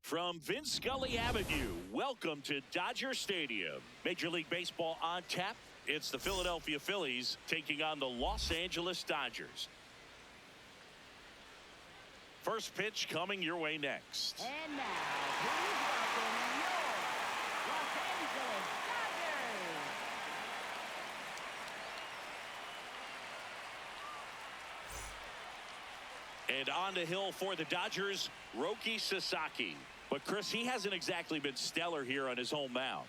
From Vince Scully Avenue, welcome to Dodger Stadium. Major League Baseball on tap. It's the Philadelphia Phillies taking on the Los Angeles Dodgers. First pitch coming your way next. And now, please welcome your Los Angeles Dodgers. And on the hill for the Dodgers, Roki Sasaki. But Chris, he hasn't exactly been stellar here on his home mound.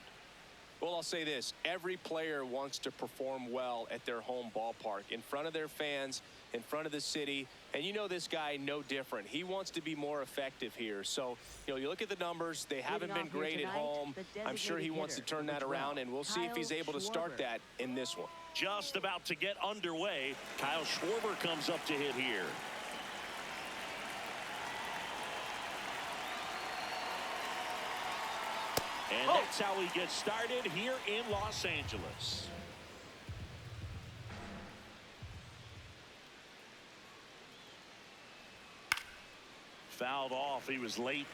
Well, I'll say this. Every player wants to perform well at their home ballpark, in front of their fans, in front of the city. And you know this guy no different. He wants to be more effective here. So, you look at the numbers. They haven't been great at home. I'm sure he wants to turn that around, and we'll see if he's able to start that in this one. Just about to get underway. Kyle Schwarber comes up to hit here. And that's how we get started here in Los Angeles. Fouled off. He was late.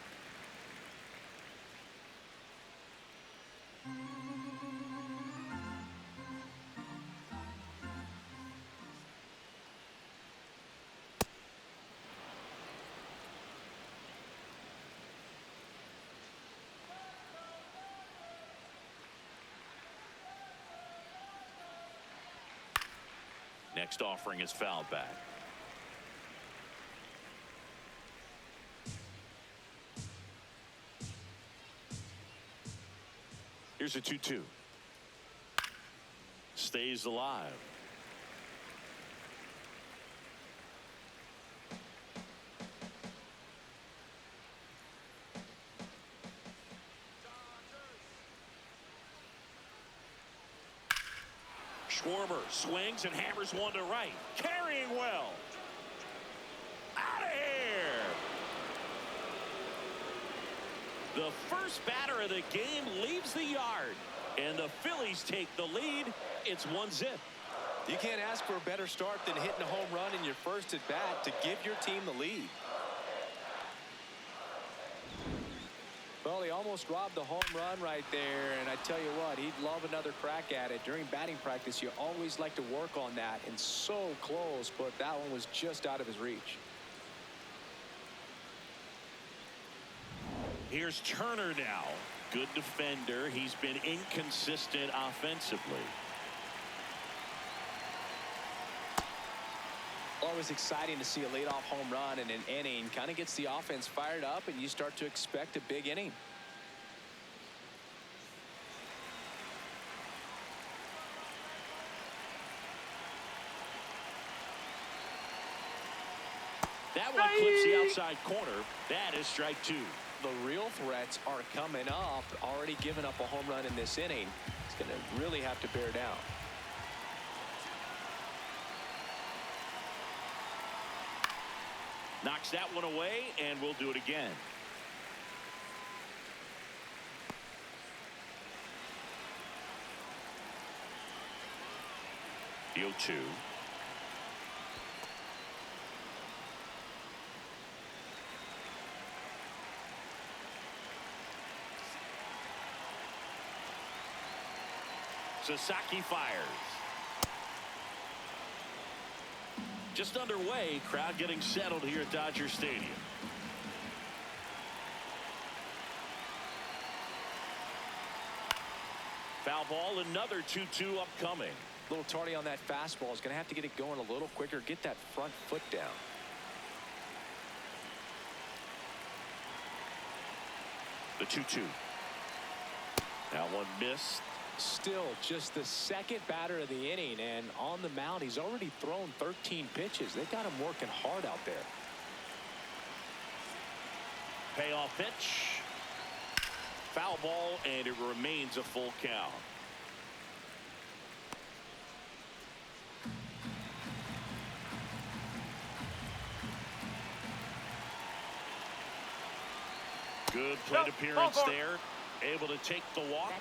Next offering is fouled back. Here's a 2-2. Stays alive. Schwarber swings and hammers one to right. Carrying well. Out of here. The first batter of the game leaves the yard. And the Phillies take the lead. It's 1-0. You can't ask for a better start than hitting a home run in your first at bat to give your team the lead. Well, he almost robbed the home run right there, and I tell you what, he'd love another crack at it. During batting practice, you always like to work on that, and so close, but that one was just out of his reach. Here's Turner now. Good defender. He's been inconsistent offensively. Always exciting to see a leadoff home run in an inning. Kind of gets the offense fired up, and you start to expect a big inning. That one clips the outside corner. That is strike two. The real threats are coming up. Already given up a home run in this inning. He's going to really have to bear down. Knocks that one away, and we'll do it again. The 0-2. Sasaki fires. Just underway, crowd getting settled here at Dodger Stadium. Foul ball, another 2-2 upcoming. A little tardy on that fastball. Is going to have to get it going a little quicker. Get that front foot down. The 2-2. That one missed. Still just the second batter of the inning, and on the mound he's already thrown 13 pitches. They've got him working hard out there. Payoff pitch. Foul ball, and it remains a full count. Good plate appearance there. Able to take the walk,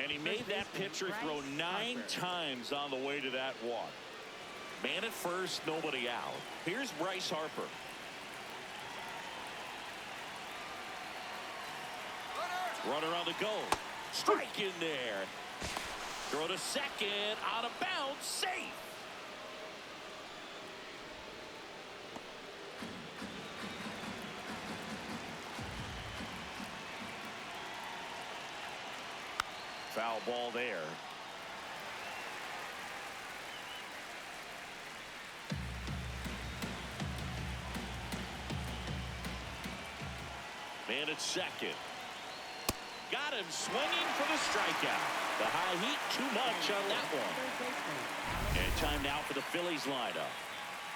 and he made that pitcher throw 9 times on the way to that walk. Man at first, nobody out. Here's Bryce Harper. Runner on the go. Strike in there. Throw to second. Out of bounds. Safe. Foul ball there. Man at second. Got him swinging for the strikeout. The high heat, too much on that one. And time now for the Phillies lineup.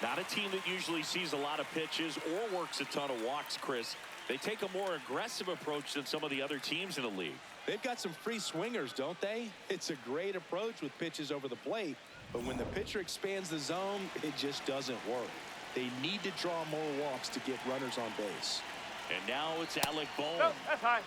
Not a team that usually sees a lot of pitches or works a ton of walks, Chris. They take a more aggressive approach than some of the other teams in the league. They've got some free swingers, don't they? It's a great approach with pitches over the plate, but when the pitcher expands the zone, it just doesn't work. They need to draw more walks to get runners on base. And now it's Alec Bohm. No, that's high.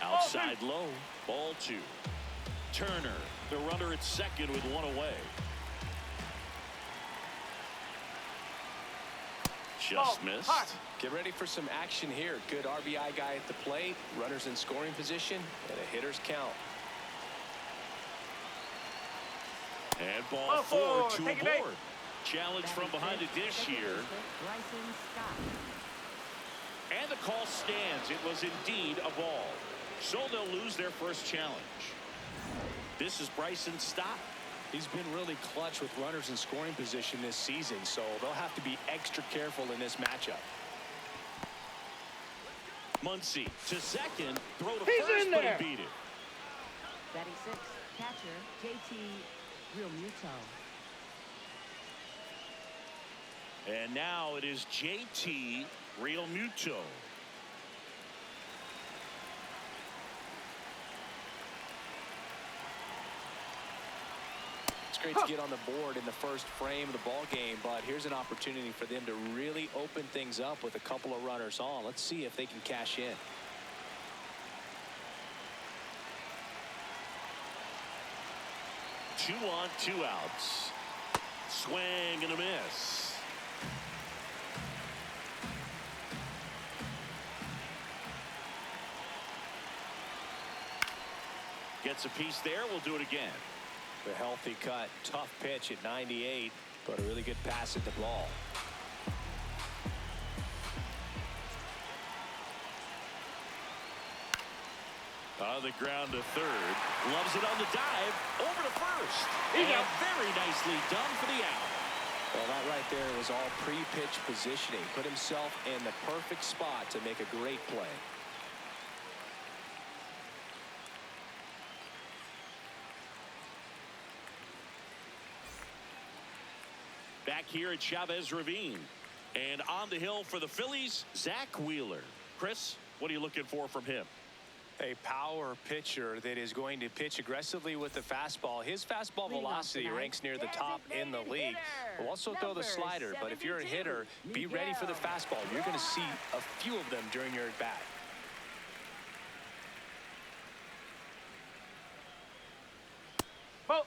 Outside low. Ball 2. Turner, the runner at second with one away. Just missed. Get ready for some action here. Good RBI guy at the plate. Runners in scoring position. And a hitter's count. And ball 4 to a board. Challenge from behind the dish here. And the call stands. It was indeed a ball. So they'll lose their first challenge. This is Bryson Stott. He's been really clutch with runners in scoring position this season, so they'll have to be extra careful in this matchup. Muncy to second. Throw to He's first, in but there. he beat it. Batting 6, catcher JT Realmuto. And now it is JT Realmuto. It's great to get on the board in the first frame of the ball game, but here's an opportunity for them to really open things up with a couple of runners on. Let's see if they can cash in. Two on, 2 outs. Swing and a miss. Gets a piece there. We'll do it again. The healthy cut. Tough pitch at 98, but a really good pass at the ball. On the ground to third. Loves it on the dive. Over to first. He's And out. very nicely done for the out. Well, that right there was all pre-pitch positioning. Put himself in the perfect spot to make a great play. Back here at Chavez Ravine. And on the hill for the Phillies, Zach Wheeler. Chris, what are you looking for from him? A power pitcher that is going to pitch aggressively with the fastball. His fastball velocity ranks near the top in the league. We'll also throw the slider, but if you're a hitter, be ready for the fastball. You're going to see a few of them during your at-bat. Ball.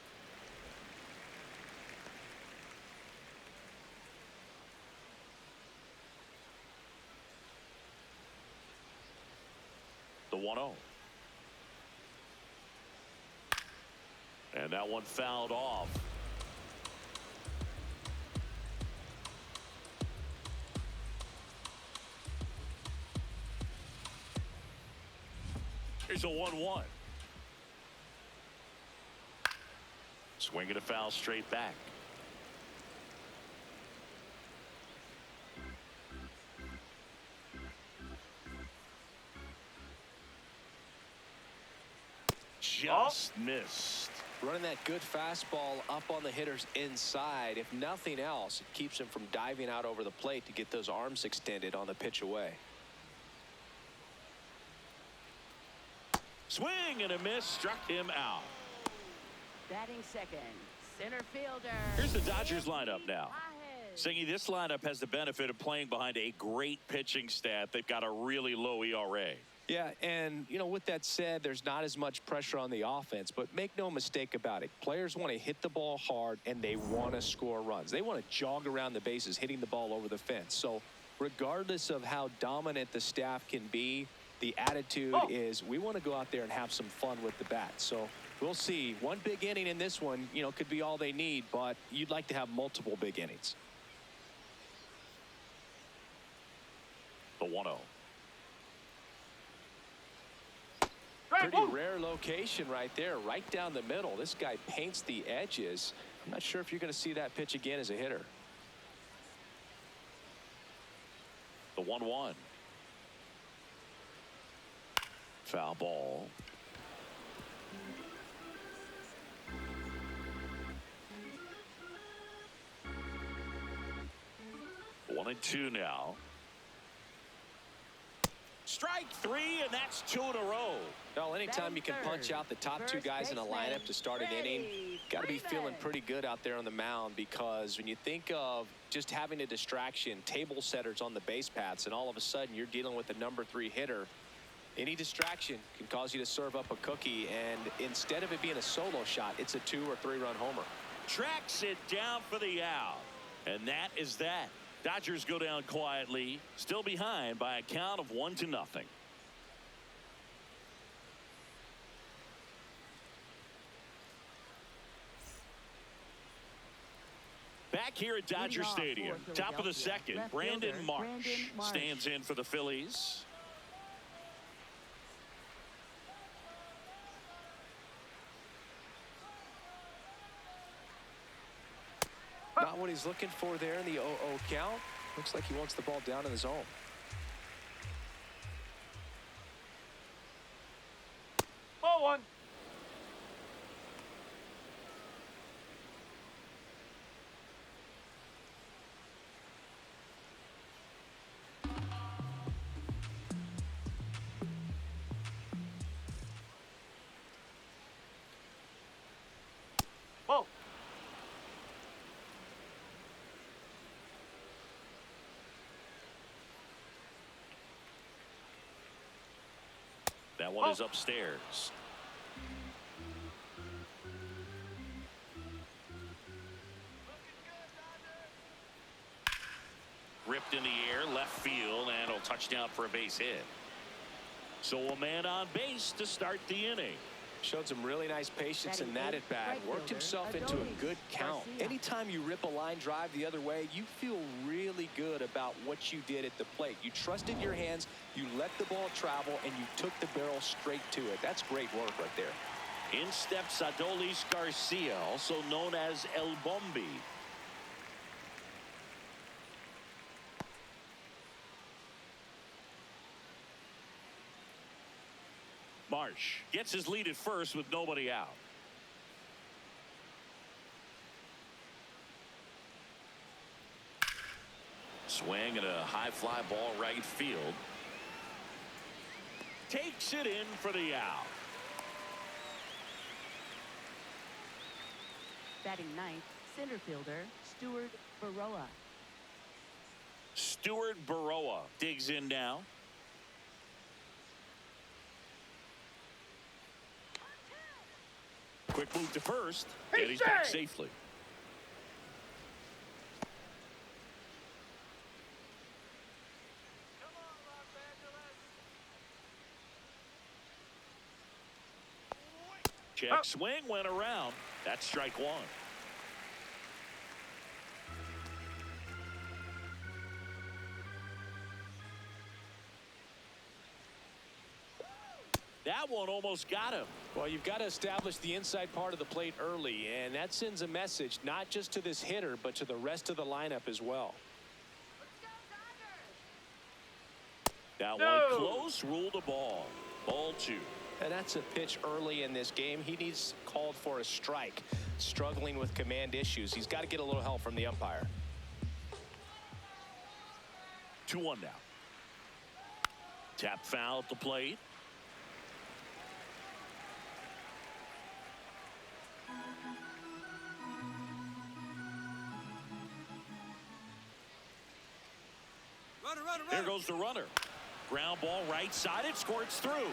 The 1-0. And that one fouled off. Here's a 1-1. Swinging a foul straight back. Just missed. Running that good fastball up on the hitter's inside. If nothing else, it keeps him from diving out over the plate to get those arms extended on the pitch away. Swing and a miss, struck him out. Batting second, center fielder. Here's the Dodgers lineup now. Baez. Singy, this lineup has the benefit of playing behind a great pitching staff. They've got a really low ERA. Yeah, and, you know, with that said, there's not as much pressure on the offense, but make no mistake about it. Players want to hit the ball hard, and they want to score runs. They want to jog around the bases, hitting the ball over the fence. So regardless of how dominant the staff can be, the attitude is we want to go out there and have some fun with the bat. So we'll see. One big inning in this one, you know, could be all they need, but you'd like to have multiple big innings. The 1-0. Pretty rare location right there, right down the middle. This guy paints the edges. I'm not sure if you're going to see that pitch again as a hitter. The 1-1. Foul ball. 1-2 now. Strike three, and that's 2 in a row. Well, anytime you can punch out the top two guys in a lineup to start an inning, got to be feeling pretty good out there on the mound, because when you think of just having a distraction, table setters on the base paths, and all of a sudden you're dealing with the number 3 hitter, any distraction can cause you to serve up a cookie, and instead of it being a solo shot, it's a 2 or 3 run homer. Tracks it down for the out, and that is that. Dodgers go down quietly, still behind by a count of 1-0. Back here at Dodger Stadium, top of the second, Brandon Marsh stands in for the Phillies. Not what he's looking for there in the 0-0 count. Looks like he wants the ball down in the zone. Ball 1. Ball. That one is upstairs. Ripped in the air, left field, and it'll touchdown for a base hit. So a man on base to start the inning. Showed some really nice patience in that at bat. Worked himself into a good count. Anytime you rip a line drive the other way, you feel really good about what you did at the plate. You trusted your hands, you let the ball travel, and you took the barrel straight to it. That's great work right there. In steps Adolis Garcia, also known as El Bombi. Marsh gets his lead at first with nobody out. Swing and a high fly ball right field. Takes it in for the out. Batting ninth, center fielder Stuart Baroa. Stuart Baroa digs in now. Quick move to first, and he's back safely. Check swing went around. That's strike 1. That one almost got him. Well, you've got to establish the inside part of the plate early, and that sends a message not just to this hitter, but to the rest of the lineup as well. That one close, ruled a ball. Ball 2. And that's a pitch early in this game. He needs called for a strike. Struggling with command issues. He's got to get a little help from the umpire. 2-1 now. Tap foul at the plate. There goes the runner. Ground ball right side. It squirts through.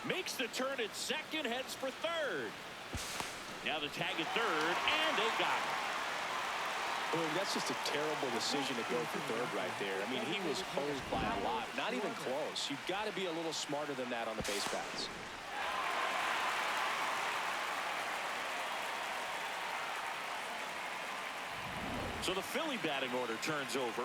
Makes the turn at second. Heads for third. Now the tag at third. And they got it. Boom, that's just a terrible decision to go for third right there. I mean, he was hosed by a lot. Not even close. You've got to be a little smarter than that on the base paths. So the Philly batting order turns over.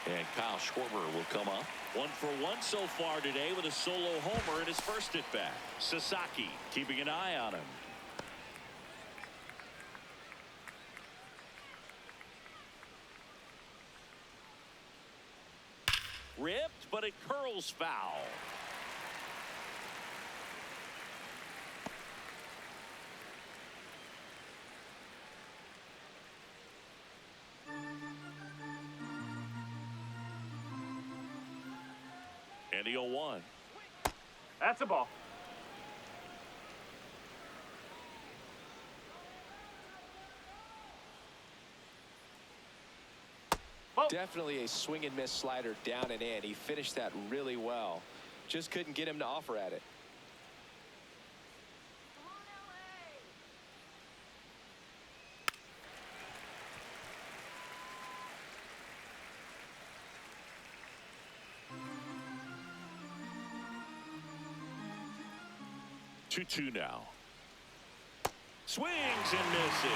And Kyle Schwarber will come up. 1 for 1 so far today with a solo homer in his first at bat. Sasaki keeping an eye on him. Ripped, but it curls foul. And the 0-1. That's a ball. Definitely a swing and miss slider down and in. He finished that really well. Just couldn't get him to offer at it. Two now. Swings and misses.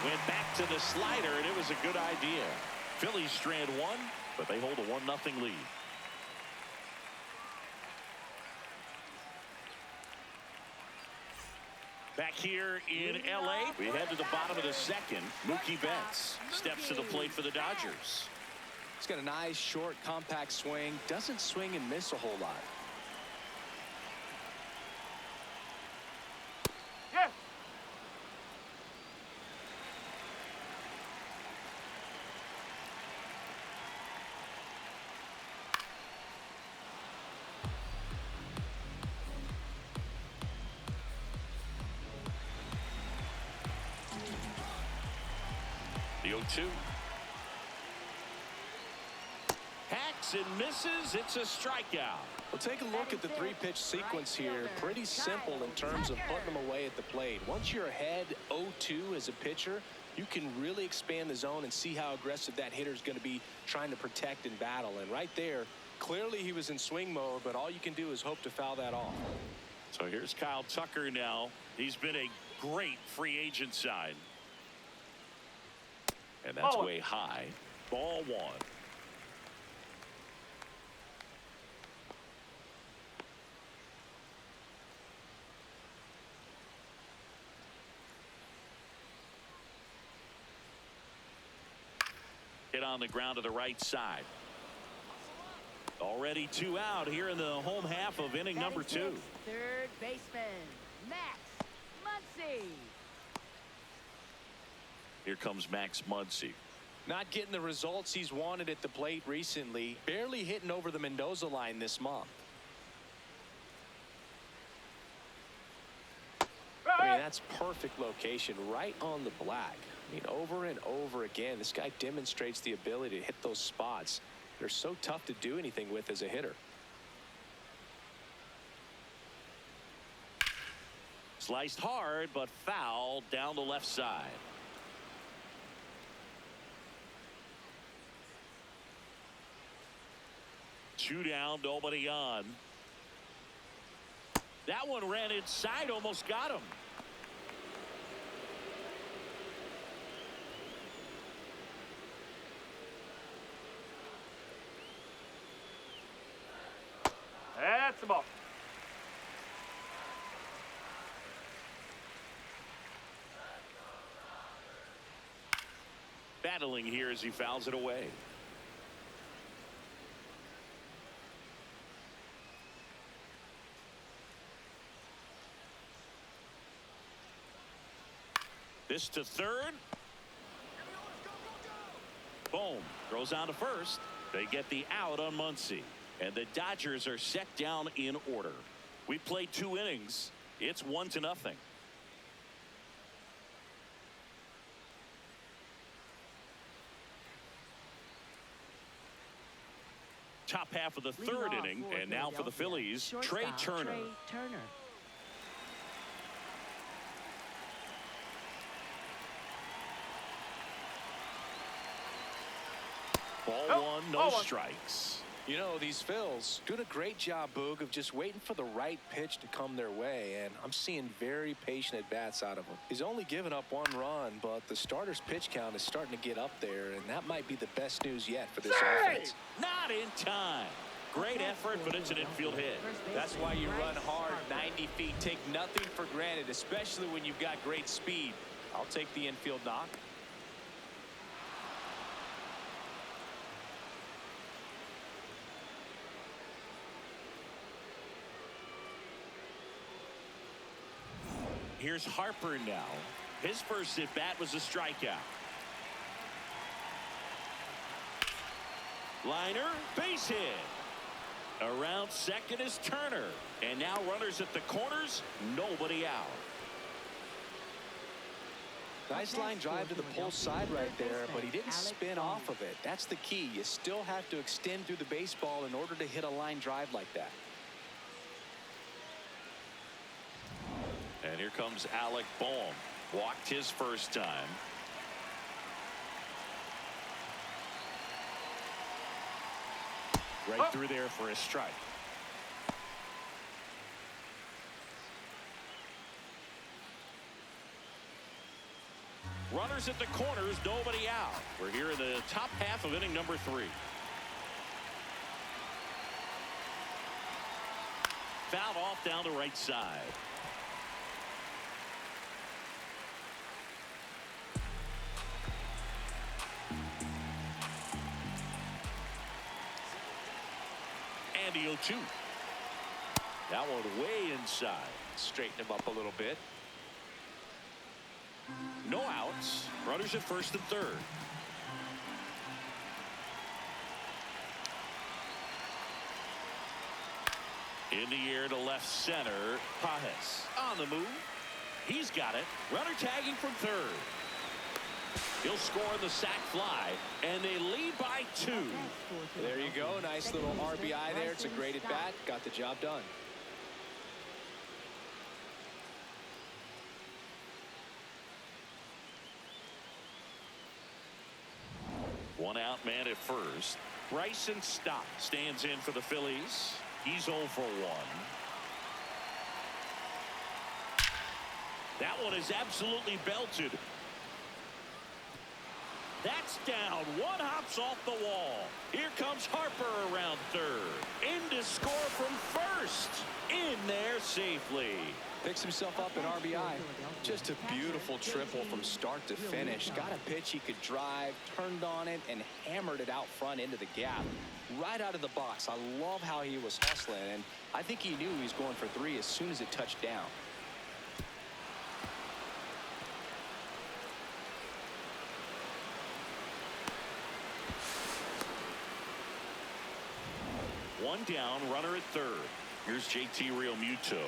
Went back to the slider, and it was a good idea. Phillies strand one, but they hold a 1-0 lead. Back here in L.A., we head to the bottom of the second. Mookie Betts steps to the plate for the Dodgers. He's got a nice, short, compact swing. Doesn't swing and miss a whole lot. Yes. The 0-2. Hacks and misses. It's a strikeout. Well, take a look at the three-pitch sequence here. Pretty simple in terms of putting them away at the plate. Once you're ahead 0-2 as a pitcher, you can really expand the zone and see how aggressive that hitter is going to be trying to protect and battle. And right there, clearly he was in swing mode, but all you can do is hope to foul that off. So here's Kyle Tucker now. He's been a great free agent sign. And that's way high. Ball 1. Hit on the ground to the right side. Already 2 out here in the home half of inning number 2. Third baseman, Max Muncy. Here comes Max Muncy. Not getting the results he's wanted at the plate recently. Barely hitting over the Mendoza line this month. I mean, that's perfect location right on the black. I mean, over and over again, this guy demonstrates the ability to hit those spots. They're so tough to do anything with as a hitter. Sliced hard, but foul down the left side. Two down, nobody on. That one ran inside, almost got him. That's the ball. Battling here as he fouls it away. This to third. Boom. Throws on to first. They get the out on Muncy. And the Dodgers are set down in order. We played 2 innings. It's 1-0. top half of the Leading third off inning. for And now for the Philadelphia, Phillies, Trey shortstop, Turner. Trey Turner. Ball one, no strikes. You know, these Phils doing a great job, Boog, of just waiting for the right pitch to come their way, and I'm seeing very patient at-bats out of him. He's only given up 1 run, but the starter's pitch count is starting to get up there, and that might be the best news yet for this offense. Not in time. Great effort, but it's an infield hit. That's why you run hard 90 feet. Take nothing for granted, especially when you've got great speed. I'll take the infield knock. Here's Harper now. His first at bat was a strikeout. Liner, base hit. Around second is Turner. And now runners at the corners, nobody out. Nice line drive to the pull side right there, but he didn't spin off of it. That's the key. You still have to extend through the baseball in order to hit a line drive like that. And here comes Alec Boehm. Walked his first time. Right through there for a strike. Runners at the corners, nobody out. We're here in the top half of inning number 3. Fouled off down the right side. And the 0-2. That one way inside. Straighten him up a little bit. No outs. Runners at first and third. In the air to left center. Pajes on the move. He's got it. Runner tagging from third. He'll score the sac fly, and they lead by 2. There you go. Nice little RBI there. It's a great at bat. Got the job done. One out man at first. Bryson Stott stands in for the Phillies. He's 0 for 1. That one is absolutely belted. That's down. One hops off the wall. Here comes Harper around third. In to score from first. In there safely. Picks himself up an RBI. Just a beautiful triple from start to finish. Got a pitch he could drive, turned on it, and hammered it out front into the gap. Right out of the box. I love how he was hustling, and I think he knew he was going for 3 as soon as it touched down. One down, runner at third. Here's JT Realmuto.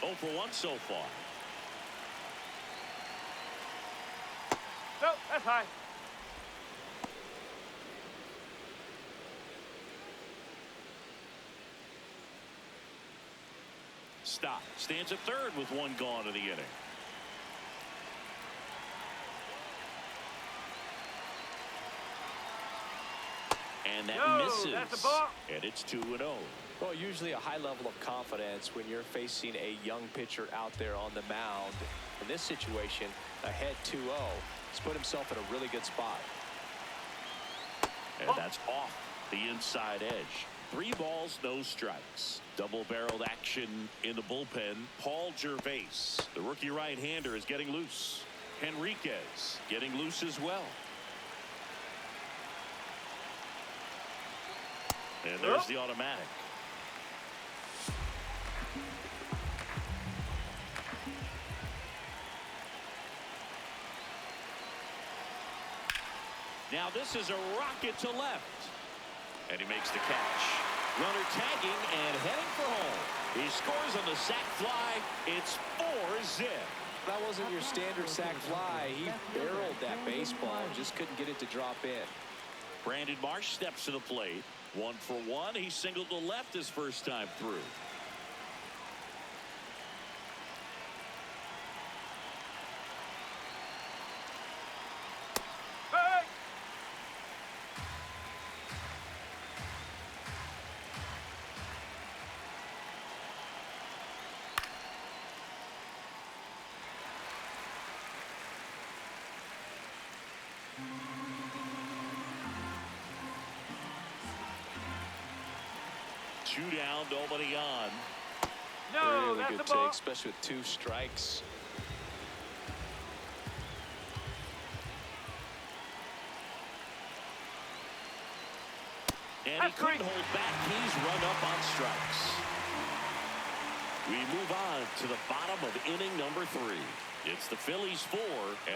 0 for 1 so far. No, that's high. Stop. Stands at third with 1 gone in the inning. And that misses. That's a ball. And it's 2-0. Well, usually a high level of confidence when you're facing a young pitcher out there on the mound. In this situation, ahead 2-0. He's put himself in a really good spot. And that's off the inside edge. 3 balls, no strikes. Double-barreled action in the bullpen. Paul Gervais, the rookie right-hander, is getting loose. Henriquez getting loose as well. And there's the automatic. Now this is a rocket to left. And he makes the catch. Runner tagging and heading for home. He scores on the sac fly. It's 4-zip. That wasn't your standard sac fly. He barreled that baseball. Just couldn't get it to drop in. Brandon Marsh steps to the plate. 1 for 1. He singled to left his first time through. Hey! Two down, nobody on. No, Really that's good the ball. take, especially with 2 strikes. And he That's couldn't great. hold back. He's run up on strikes. We move on to the bottom of inning number 3. It's the Phillies 4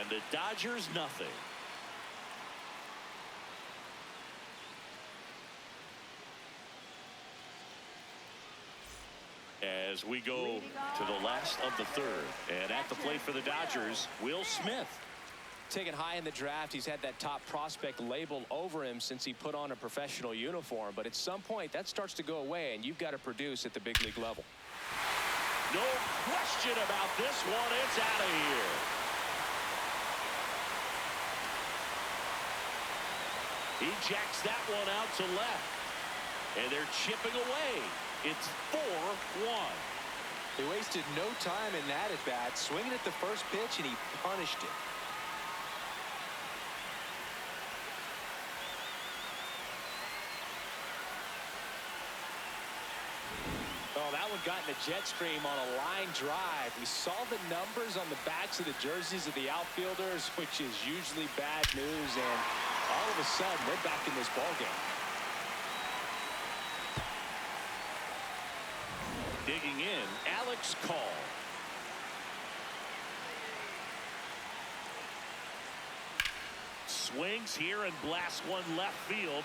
and the Dodgers nothing. As we go to the last of the 3rd, and at the plate for the Dodgers, Will Smith. Taken high in the draft, he's had that top prospect label over him since he put on a professional uniform. But at some point, that starts to go away, and you've got to produce at the big league level. No question about this one. It's out of here. He jacks that one out to left. And they're chipping away. It's 4-1. They wasted no time in that at bat, swinging at the first pitch, and he punished it. Oh, that one got in the jet stream on a line drive. We saw the numbers on the backs of the jerseys of the outfielders, which is usually bad news, and all of a sudden, they're back in this ballgame. Digging in, Alex Call. Swings here and blasts one left field.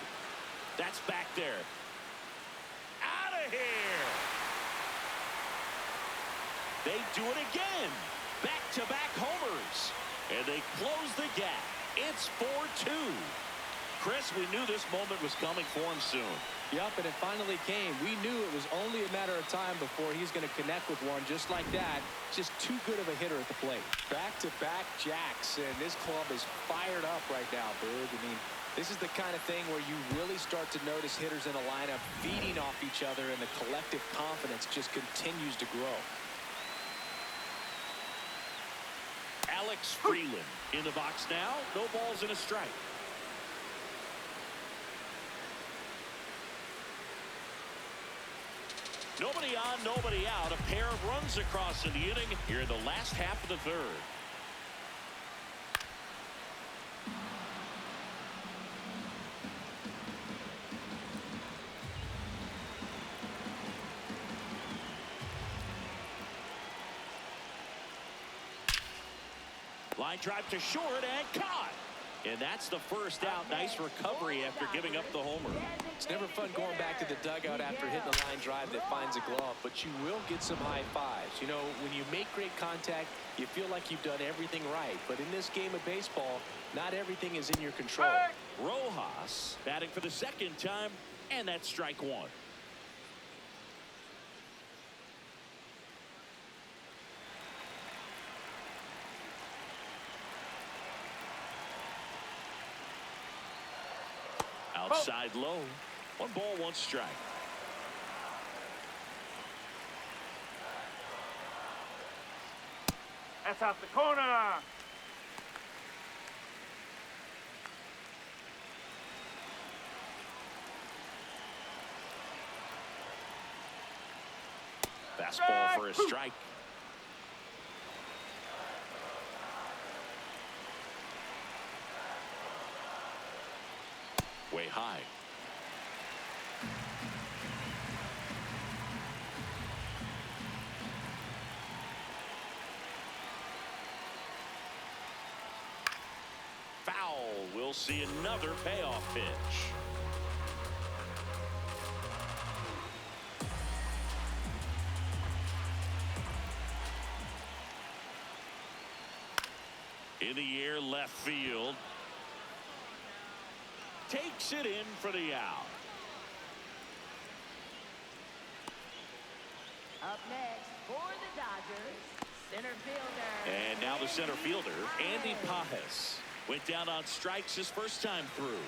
That's back there. Out of here. They do it again. Back-to-back homers. And they close the gap. It's 4-2. Chris, we knew this moment was coming for him soon. Yep, and it finally came. We knew it was only a matter of time before he's going to connect with one just like that. Just too good of a hitter at the plate. Back-to-back jacks, and this club is fired up right now, Boog. I mean, this is the kind of thing where you really start to notice hitters in a lineup feeding off each other, and the collective confidence just continues to grow. Alex Freeland in the box now. No balls and a strike. Nobody on, nobody out. A pair of runs across in the inning here in the last half of the 3rd. Line drive to short and caught. And that's the first out. Nice recovery after giving up the homer. It's never fun going back to the dugout after hitting a line drive that finds a glove, but you will get some high fives. You know, when you make great contact, you feel like you've done everything right. But in this game of baseball, not everything is in your control. Rojas batting for the 2nd time, and that's strike 1. Outside low. 1 ball, 1 strike. That's out the corner. Fastball for a strike. Way high. Foul. We'll see another payoff pitch. In the air, left field. Takes it in for the out. Up next for the Dodgers, center fielder. And now the center fielder, Andy Pajes, went down on strikes his first time through.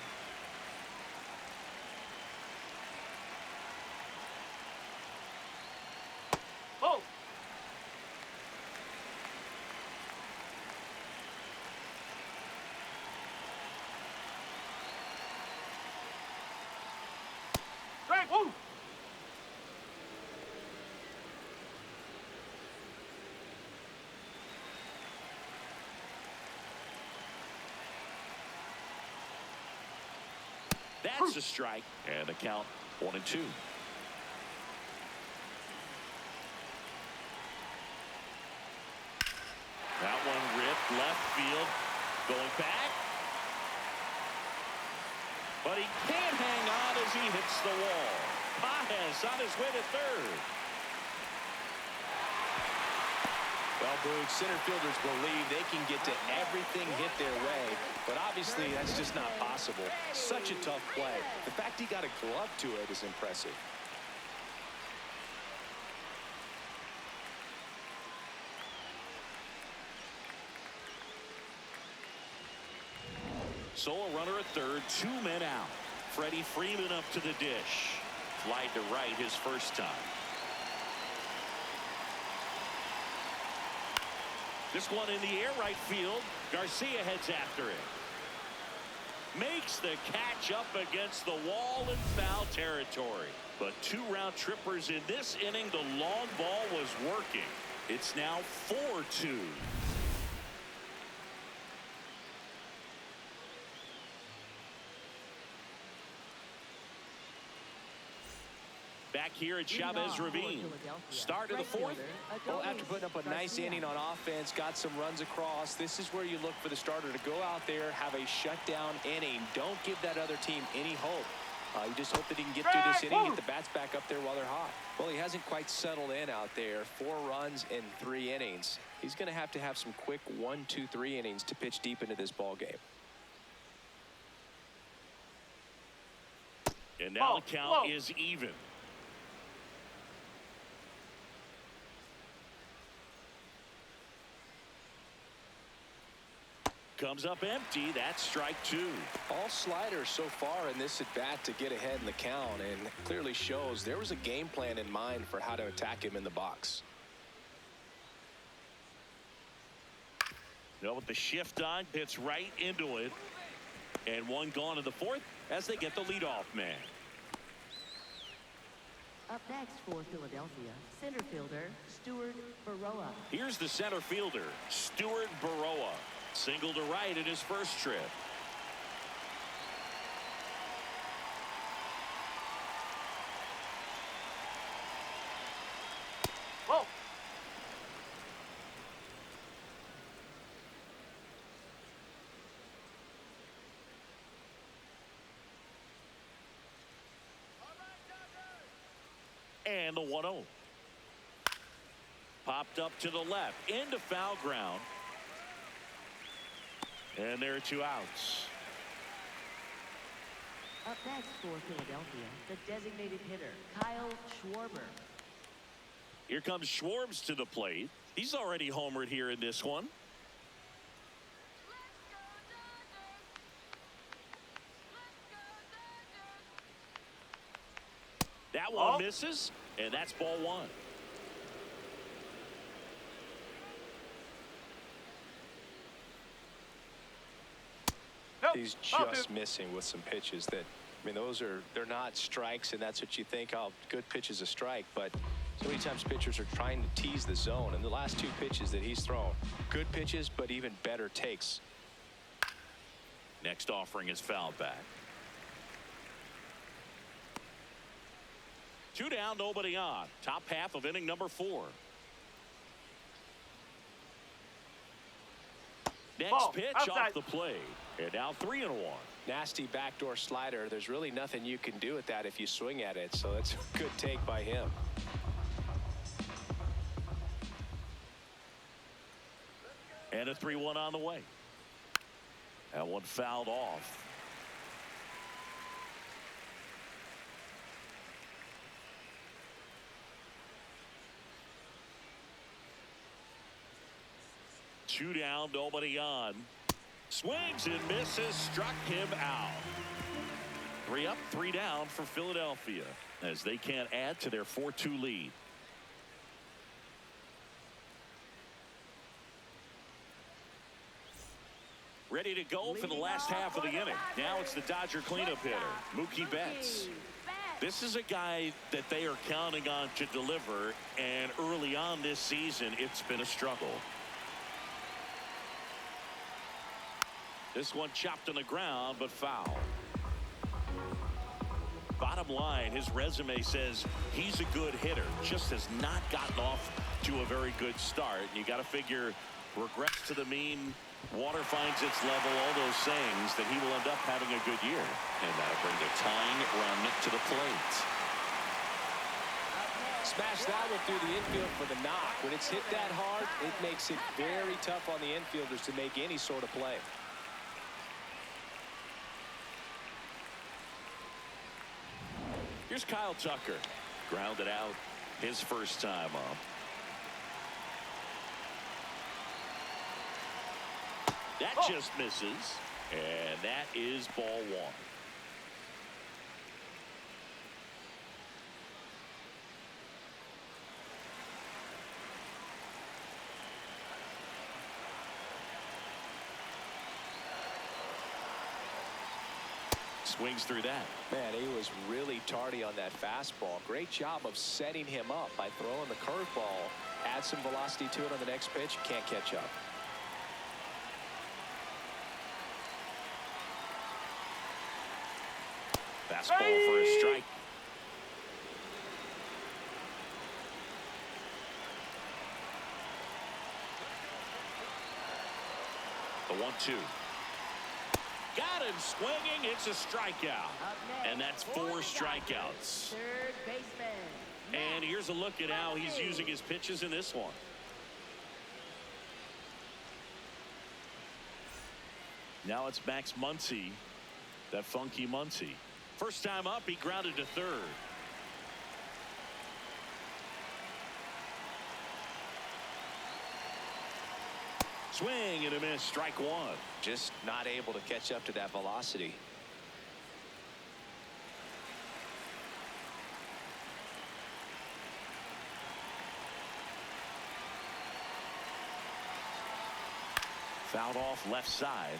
Oh. Strike. Woo. That's a strike. And the count 1-2. That one ripped left field. Going back. But he can't hang on as he hits the wall. Pajes on his way to third. Well, Boog, center fielders believe they can get to everything hit their way, but obviously that's just not possible. Such a tough play. The fact he got a glove to it is impressive. So a runner at third, 2 men out. Freddie Freeman up to the dish. Flied to right his first time. This one in the air right field. Garcia heads after it. Makes the catch up against the wall in foul territory. But 2 round trippers in this inning. The long ball was working. It's now 4-2. Back here at Chavez Ravine. Start of the fourth. Well, after putting up a nice inning on offense, got some runs across, this is where you look for the starter to go out there, have a shutdown inning. Don't give that other team any hope. You just hope that he can get through this inning, get the bats back up there while they're hot. Well, he hasn't quite settled in out there. 4 runs in 3 innings. He's going to have some quick 1, 2, 3 innings to pitch deep into this ball game. And now the count is even. Comes up empty. That's strike 2. All sliders so far in this at bat to get ahead in the count, and clearly shows there was a game plan in mind for how to attack him in the box. Now with the shift on, hits right into it. And 1 gone in the fourth as they get the leadoff man. Up next for Philadelphia, center fielder Stuart Baroa. Here's the center fielder, Stuart Baroa. Single to right in his first trip. Whoa. And the 1-0. Popped up to the left into foul ground. And there are 2 outs. Up next for Philadelphia, the designated hitter, Kyle Schwarber. Here comes Schwarbs to the plate. He's already homered here in this one. That one misses, and that's ball 1. He's just missing with some pitches that, I mean, they're not strikes, and that's what you think, oh, good pitch is a strike. But so many times pitchers are trying to tease the zone, and the last 2 pitches that he's thrown, good pitches, but even better takes. Next offering is fouled back. 2 down, nobody on. Top half of inning number 4. Next pitch off the plate. And now 3-1. Nasty backdoor slider. There's really nothing you can do with that if you swing at it. So that's a good take by him. And a 3-1 on the way. That one fouled off. 2 down, nobody on. Swings and misses, struck him out. 3 up, 3 down for Philadelphia as they can't add to their 4-2 lead. Ready to go for the last half of the inning. Now it's the Dodger cleanup hitter, Mookie Betts. This is a guy that they are counting on to deliver, and early on this season, it's been a struggle. This one chopped on the ground, but foul. Bottom line, his resume says he's a good hitter, just has not gotten off to a very good start. You got to figure regress to the mean, water finds its level, all those sayings, that he will end up having a good year. And that'll bring the tying run to the plate. Smash that one through the infield for the knock. When it's hit that hard, it makes it very tough on the infielders to make any sort of play. Here's Kyle Tucker. Grounded out his first time up. That just misses. And that is ball 1. Swings through that. Man, he was really tardy on that fastball. Great job of setting him up by throwing the curveball. Add some velocity to it on the next pitch. Can't catch up. Fastball for a strike. The 1-2. Got him swinging. It's a strikeout. And that's 4 strikeouts. Third baseman. And here's a look at how he's using his pitches in this one. Now it's Max Muncy, that funky Muncy. First time up, he grounded to third. Swing and a miss, strike 1. Just not able to catch up to that velocity. Fouled off left side.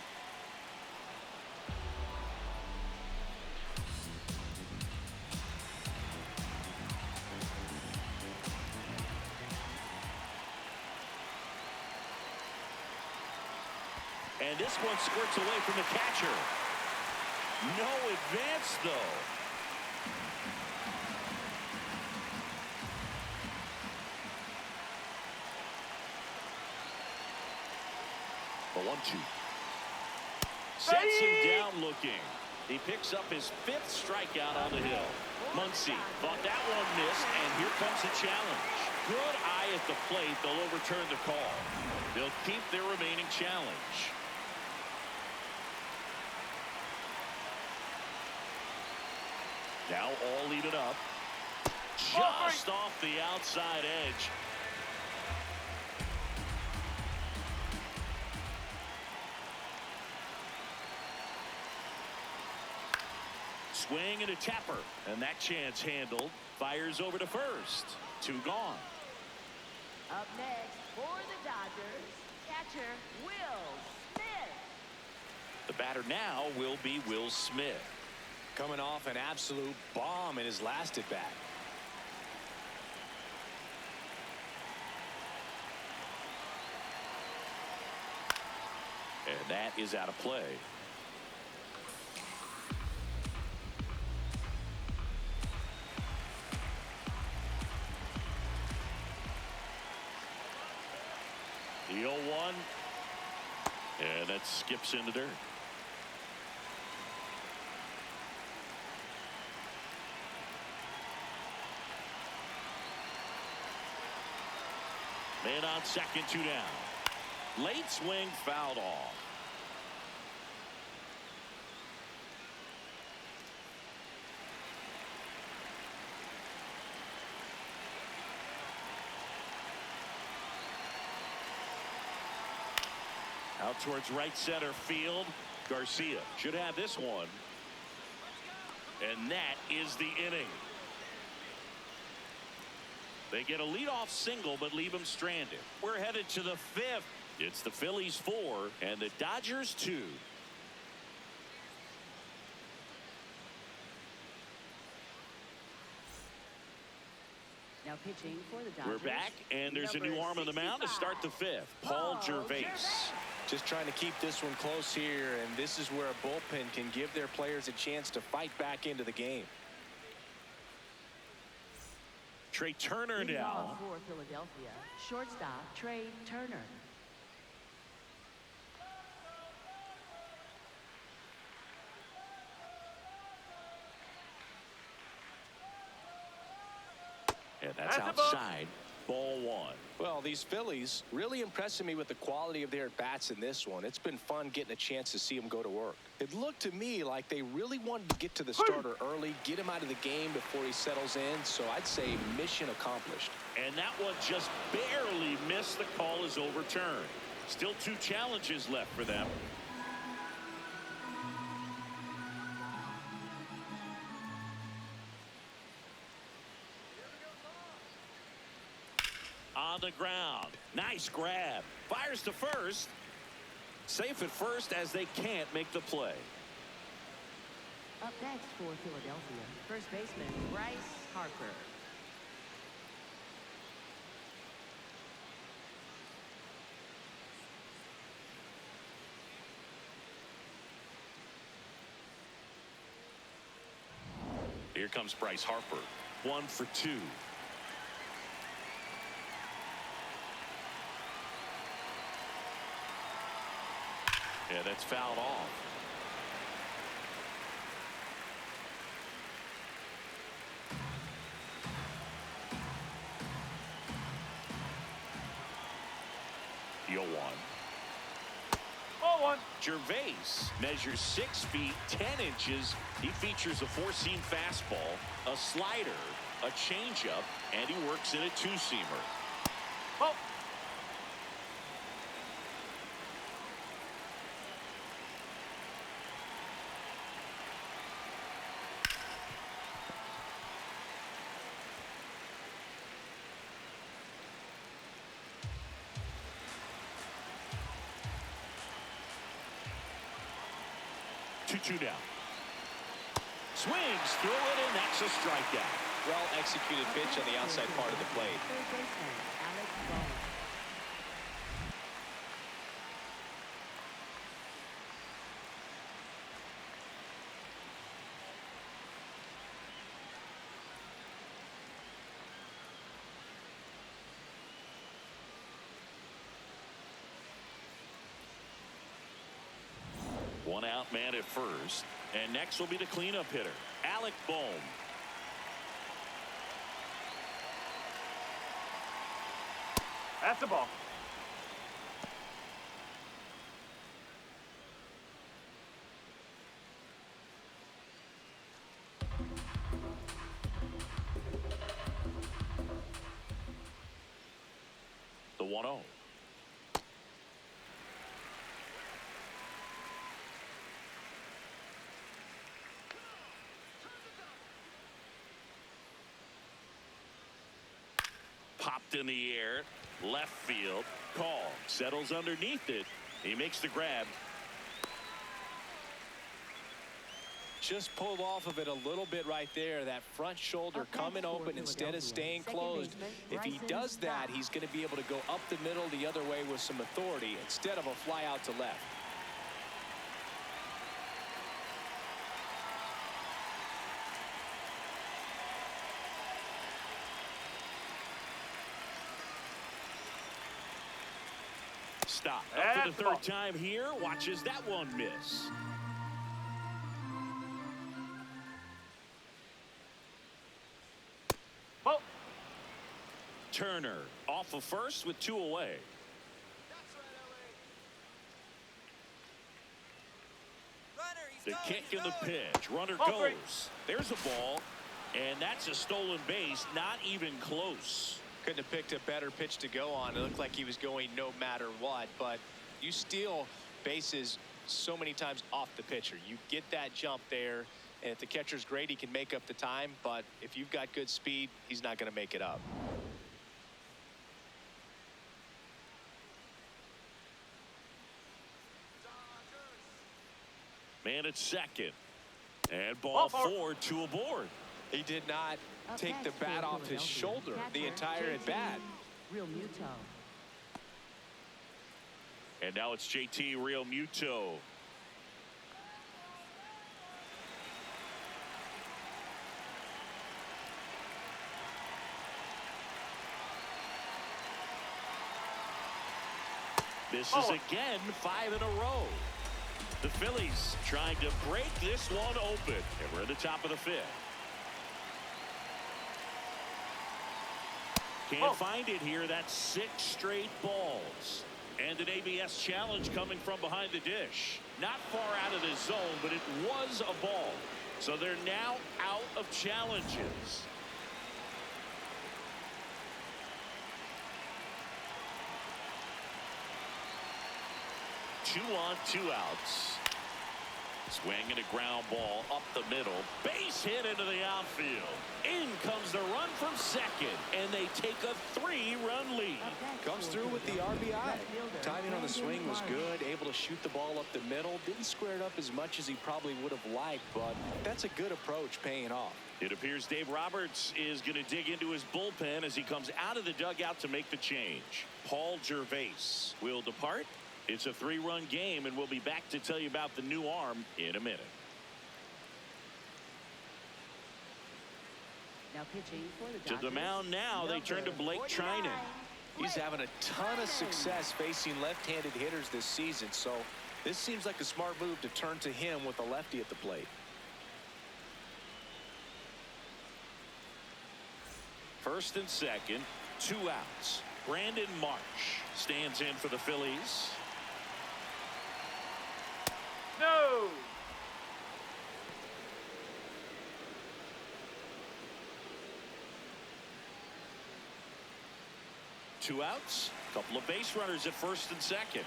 And this one squirts away from the catcher. No advance, though. The 1-2. Sets him down looking. He picks up his 5th strikeout on the hill. Muncy thought that one missed, and here comes the challenge. Good eye at the plate. They'll overturn the call. They'll keep their remaining challenge. Now all even up. Just off the outside edge. Swing and a tapper. And that chance handled. Fires over to first. 2 gone. Up next for the Dodgers, catcher Will Smith. The batter now will be Will Smith. Coming off an absolute bomb in his last at bat. And that is out of play. The 0-1. And that skips into dirt. Man on second, 2 down. Late swing, fouled off. Out towards right center field. Garcia should have this one. And that is the inning. They get a leadoff single but leave him stranded. We're headed to the 5th. It's the Phillies 4 and the Dodgers 2. Now pitching for the Dodgers. We're back, and there's a new arm on the mound to start the 5th. Paul Gervais. Just trying to keep this one close here, and this is where a bullpen can give their players a chance to fight back into the game. Trey Turner Leading now. off for Philadelphia, shortstop Trey Turner. And that's outside. Ball 1. Well, these Phillies really impressing me with the quality of their at-bats in this one. It's been fun getting a chance to see them go to work. It looked to me like they really wanted to get to the starter early, get him out of the game before he settles in. So I'd say mission accomplished. And that one just barely missed. The call is overturned. Still 2 challenges left for them. On the ground. Nice grab. Fires to first. Safe at first as they can't make the play. Up next for Philadelphia, first baseman Bryce Harper. Here comes Bryce Harper. 1 for 2. Yeah, that's fouled off. Yo 1. Ball 1. Gervais measures 6 feet 10 inches. He features a 4-seam fastball, a slider, a changeup, and he works in a 2-seamer. Ball. Two down. Swings through it, and that's a strikeout. Well executed pitch on the outside part of the plate. Third baseman Alex Ball. One out man at first, and next will be the cleanup hitter, Alec Bohm. That's the ball. The 1-0. Popped in the air, left field. Call settles underneath it. He makes the grab. Just pulled off of it a little bit right there. That front shoulder coming open instead of staying closed. If he does that, he's going to be able to go up the middle the other way with some authority instead of a fly out to left. Stop. Up for the third time here. Watches that one miss. Ball. Turner off of first with 2 away. The kick and the pitch. Runner goes. There's a ball. And that's a stolen base. Not even close. Couldn't have picked a better pitch to go on. It looked like he was going no matter what, but You steal bases so many times off the pitcher. You get that jump there, and if the catcher's great, he can make up the time. But if you've got good speed, he's not going to make it up. Man at second. And ball 4, 2 aboard. He did not take the bat off his shoulder the entire at bat. Real Muto. And now it's JT Real Muto. This is again 5 in a row. The Phillies trying to break this one open. And we're at the top of the 5th. Can't find it here. That's 6 straight balls. And an ABS challenge coming from behind the dish. Not far out of the zone, but it was a ball. So they're now out of challenges. Two on, 2 outs. Swing and a ground ball up the middle. Base hit into the outfield. In comes the run from second. And they take a 3-run lead. Comes through with the RBI. Timing on the swing was good. Able to shoot the ball up the middle. Didn't square it up as much as he probably would have liked. But that's a good approach paying off. It appears Dave Roberts is going to dig into his bullpen as he comes out of the dugout to make the change. Paul Gervais will depart. It's a 3-run game, and we'll be back to tell you about the new arm in a minute. Now pitching for the To Dodgers, the mound now, they turn to Blake 49. Trinan. He's having a ton of success facing left-handed hitters this season, so this seems like a smart move to turn to him with a lefty at the plate. First and second, 2 outs. Brandon Marsh stands in for the Phillies. No. Two outs. Couple of base runners at first and second.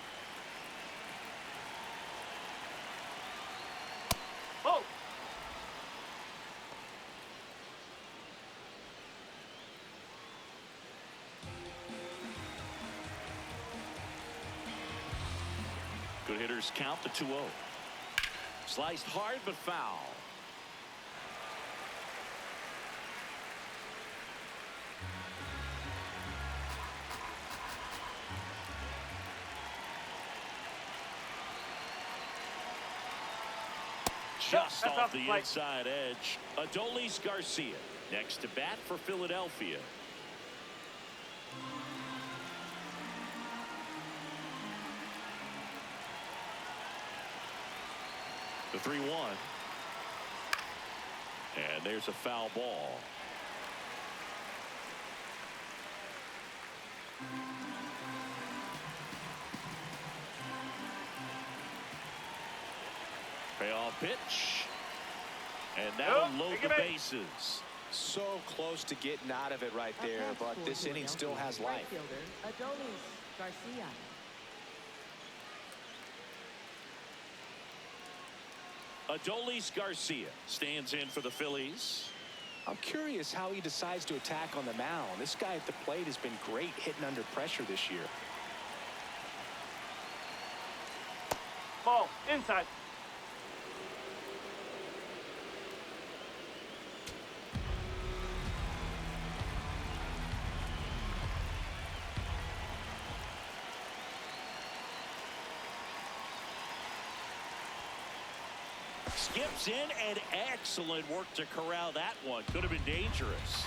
Oh. Good hitters count the 2-0. Sliced hard but foul. Just That's off the plate. inside edge. Adolis Garcia next to bat for Philadelphia. The 3-1. And there's a foul ball. Payoff pitch. And that'll load the bases. So close to getting out of it right there, but this inning still has life. Right fielder, Adolis Garcia. Adolis Garcia stands in for the Phillies. I'm curious how he decides to attack on the mound. This guy at the plate has been great hitting under pressure this year. Ball inside. Skips in, and excellent work to corral that one. Could have been dangerous.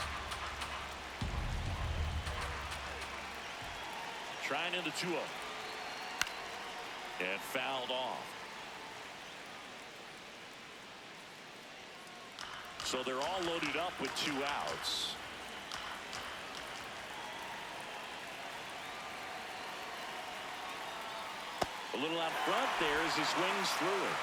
Trying into 2-0. And fouled off. So they're all loaded up with 2 outs. A little out front there as he swings through it.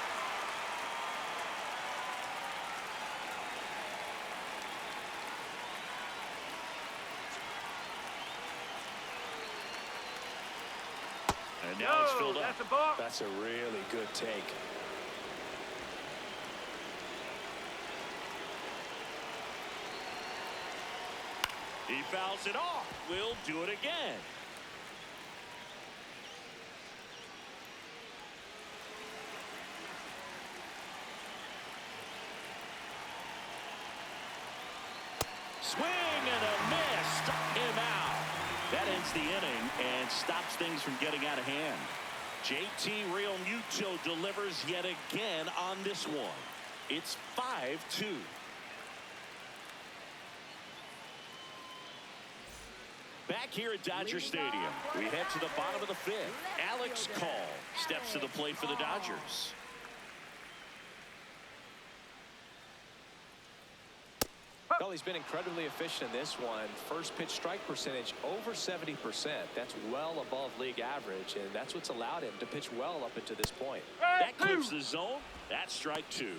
And now it's filled up That's a ball. That's a really good take. He fouls it off. We'll do it again. Swing and a miss. Struck him out. That ends the inning and stops things from getting out of hand. JT Realmuto delivers yet again on this one. It's 5-2. Back here at Dodger Stadium, we head to the bottom of the fifth. Alex Call steps to the plate for the Dodgers. Well, he's been incredibly efficient in this one. First pitch strike percentage over 70%. That's well above league average, and that's what's allowed him to pitch well up until this point. That clips the zone. That's strike two.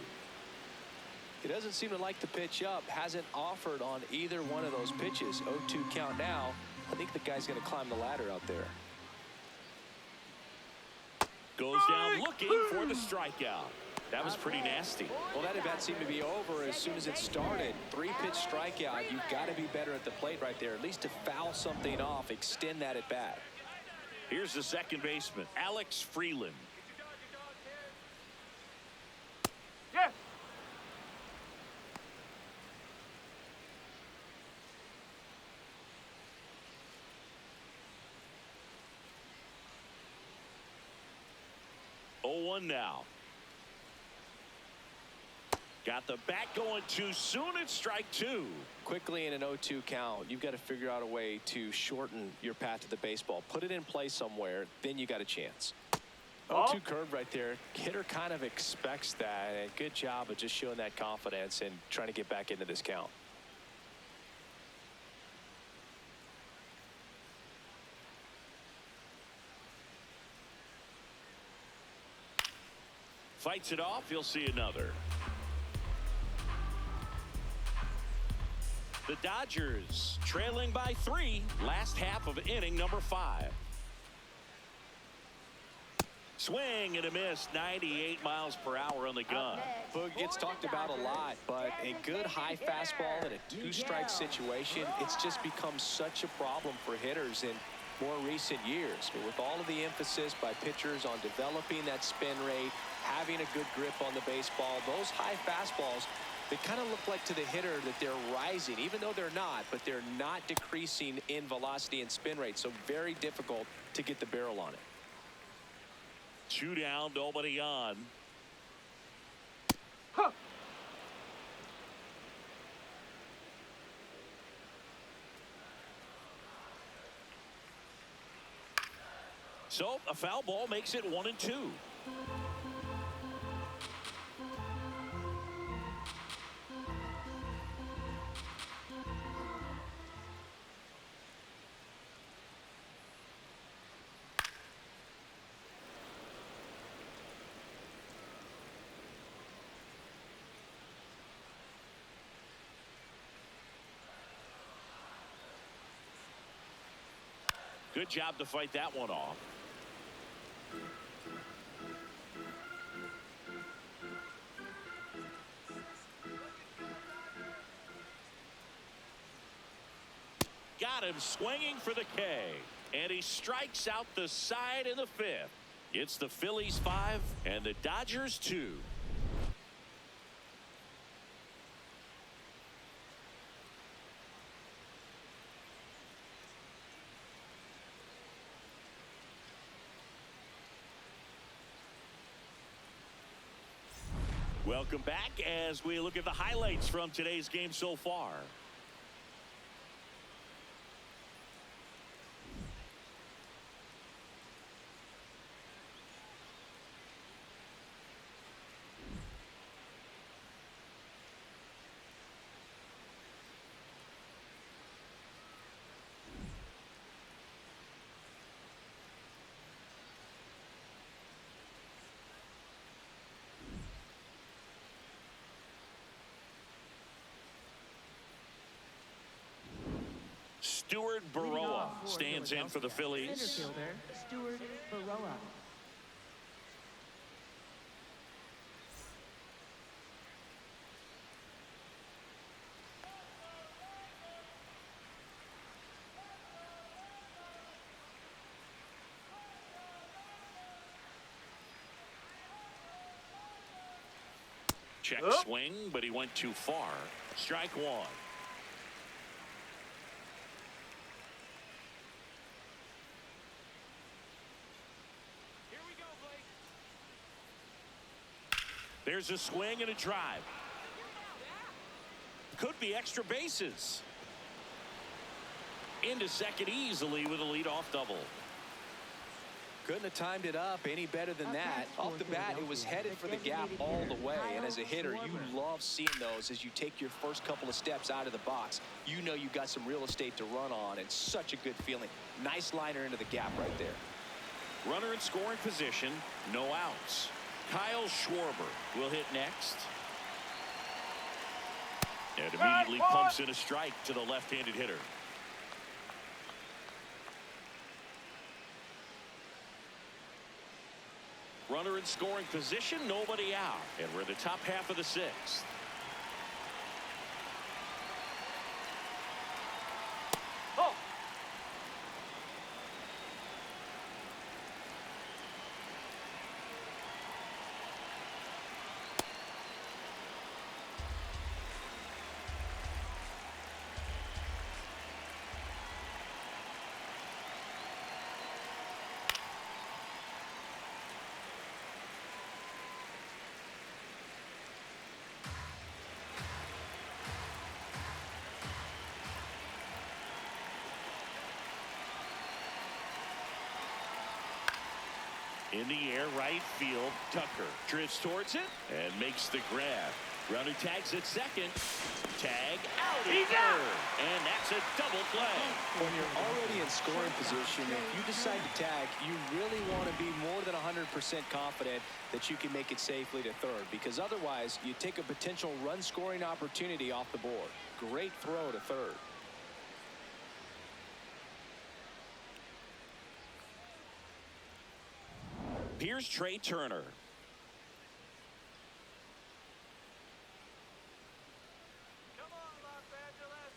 He doesn't seem to like to pitch up. Hasn't offered on either one of those pitches. 0-2 count now. I think the guy's going to climb the ladder out there. Goes down looking for the strikeout. That was pretty nasty. Well, that at-bat seemed to be over as soon as it started. Three-pitch strikeout. You've got to be better at the plate right there, at least to foul something off, extend that at-bat. Here's the second baseman, Alex Freeland. Yes. Oh, 1 now. Got the bat going too soon. It's strike two. Quickly in an 0-2 count, you've got to figure out a way to shorten your path to the baseball. Put it in play somewhere, then you got a chance. 0-2 curve right there. Hitter kind of expects that, and good job of just showing that confidence and trying to get back into this count. Fights it off. You'll see another. The Dodgers trailing by 3. Last half of inning number 5. Swing and a miss. 98 miles per hour on the gun. Boog gets talked about a lot, but a good high fastball in a two-strike situation, it's just become such a problem for hitters in more recent years. But with all of the emphasis by pitchers on developing that spin rate, having a good grip on the baseball, those high fastballs, they kind of look like to the hitter that they're rising, even though they're not, but they're not decreasing in velocity and spin rate. So very difficult to get the barrel on it. 2 down, nobody on. Huh. So a foul ball makes it 1-2. Good job to fight that one off. Got him swinging for the K. And he strikes out the side in the 5th. It's the Phillies 5 and the Dodgers 2. Welcome back as we look at the highlights from today's game so far. Stuart Baroa stands in for the Phillies. Center fielder, Stuart Baroa. Check swing, but he went too far. Strike one. Here we go, Blake. There's a swing and a drive. Could be extra bases. Into second easily with a leadoff double. Couldn't have timed it up any better than that. Off the bat, it was headed for the gap all the way. And as a hitter, you love seeing those as you take your first couple of steps out of the box. You know you've got some real estate to run on. It's such a good feeling. Nice liner into the gap right there. Runner in scoring position, no outs. Kyle Schwarber will hit next. And immediately pumps in a strike to the left-handed hitter. Runner in scoring position, nobody out. And we're in the top half of the sixth. Oh. In the air, right field. Tucker drifts towards it and makes the grab. Runner tags at second. Tag out at third. And that's a double play. When you're already in scoring position, if you decide to tag, you really want to be more than 100% confident that you can make it safely to third, because otherwise you take a potential run scoring opportunity off the board. Great throw to third. Here's Trey Turner. Come on, Los Angeles.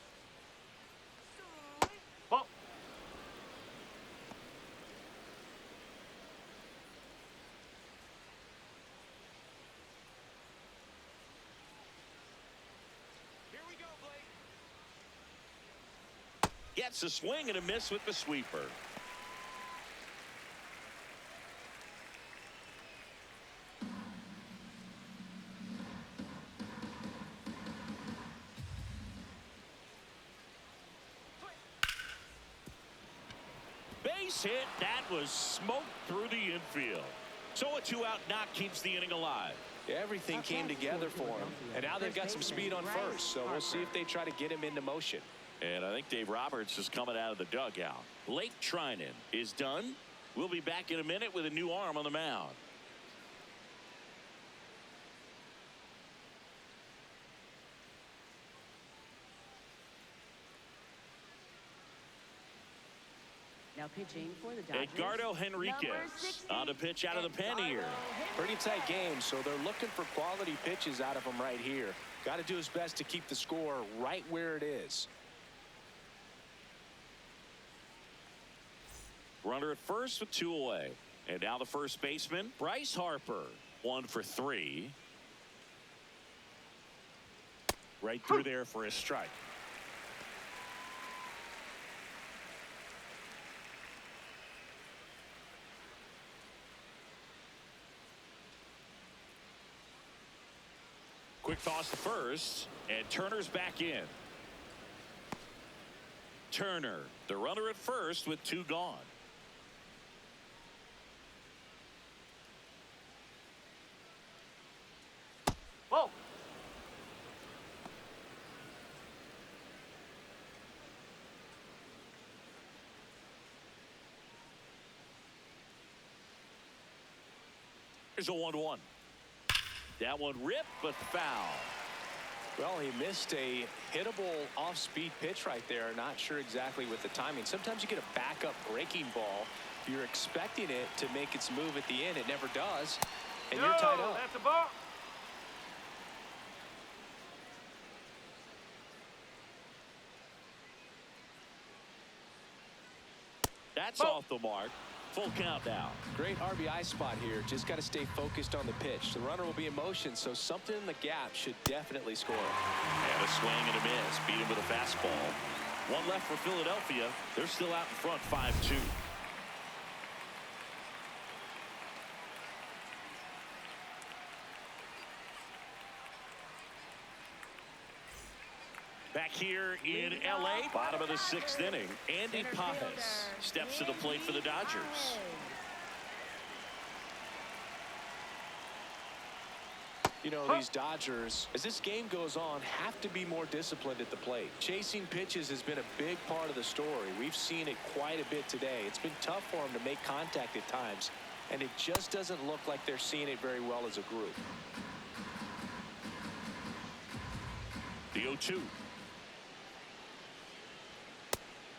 Swing. Oh. Here we go, Blake. Gets a swing and a miss with the sweeper. Base hit. That was smoked through the infield. So a two-out knock keeps the inning alive. Everything came together for him, and now they've got some speed on first, so we'll see if they try to get him into motion. And I think Dave Roberts is coming out of the dugout. Blake Trinan is done. We'll be back in a minute with a new arm on the mound. Now pitching for the Dodgers. Edgardo Henriquez on the pitch out of the pen here. Pretty tight game, so they're looking for quality pitches out of him right here. Got to do his best to keep the score right where it is. Runner at first with two away. And now the first baseman, Bryce Harper. 1 for 3. Right through there for a strike. Quick toss to first, and Turner's back in. Turner, the runner at first with 2 gone. Whoa. Here's a 1-1. That one ripped, but foul. Well, he missed a hittable off-speed pitch right there. Not sure exactly with the timing. Sometimes you get a backup breaking ball. You're expecting it to make its move at the end. It never does, and you're tied up. That's a ball. That's off the mark. Full count now. Great RBI spot here. Just got to stay focused on the pitch. The runner will be in motion, so something in the gap should definitely score. And a swing and a miss. Beat him with a fastball. One left for Philadelphia. They're still out in front, 5-2. Back here in L.A., bottom of the 6th inning, Andy Pajes steps to the plate for the Dodgers. You know, these Dodgers, as this game goes on, have to be more disciplined at the plate. Chasing pitches has been a big part of the story. We've seen it quite a bit today. It's been tough for them to make contact at times, and it just doesn't look like they're seeing it very well as a group. The 0-2.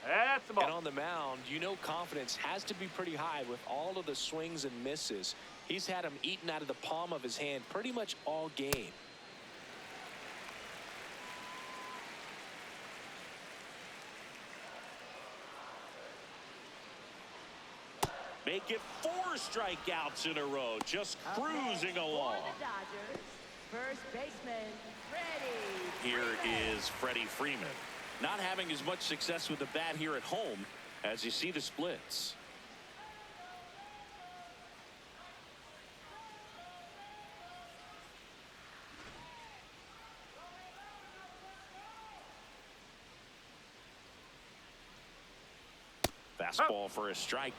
That's the ball. And on the mound, you know confidence has to be pretty high with all of the swings and misses. He's had them eaten out of the palm of his hand pretty much all game. Make it 4 strikeouts in a row, just cruising along. For the Dodgers, first baseman, Freddie. Here is Freddie Freeman. Not having as much success with the bat here at home as you see the splits. Fastball for a strike.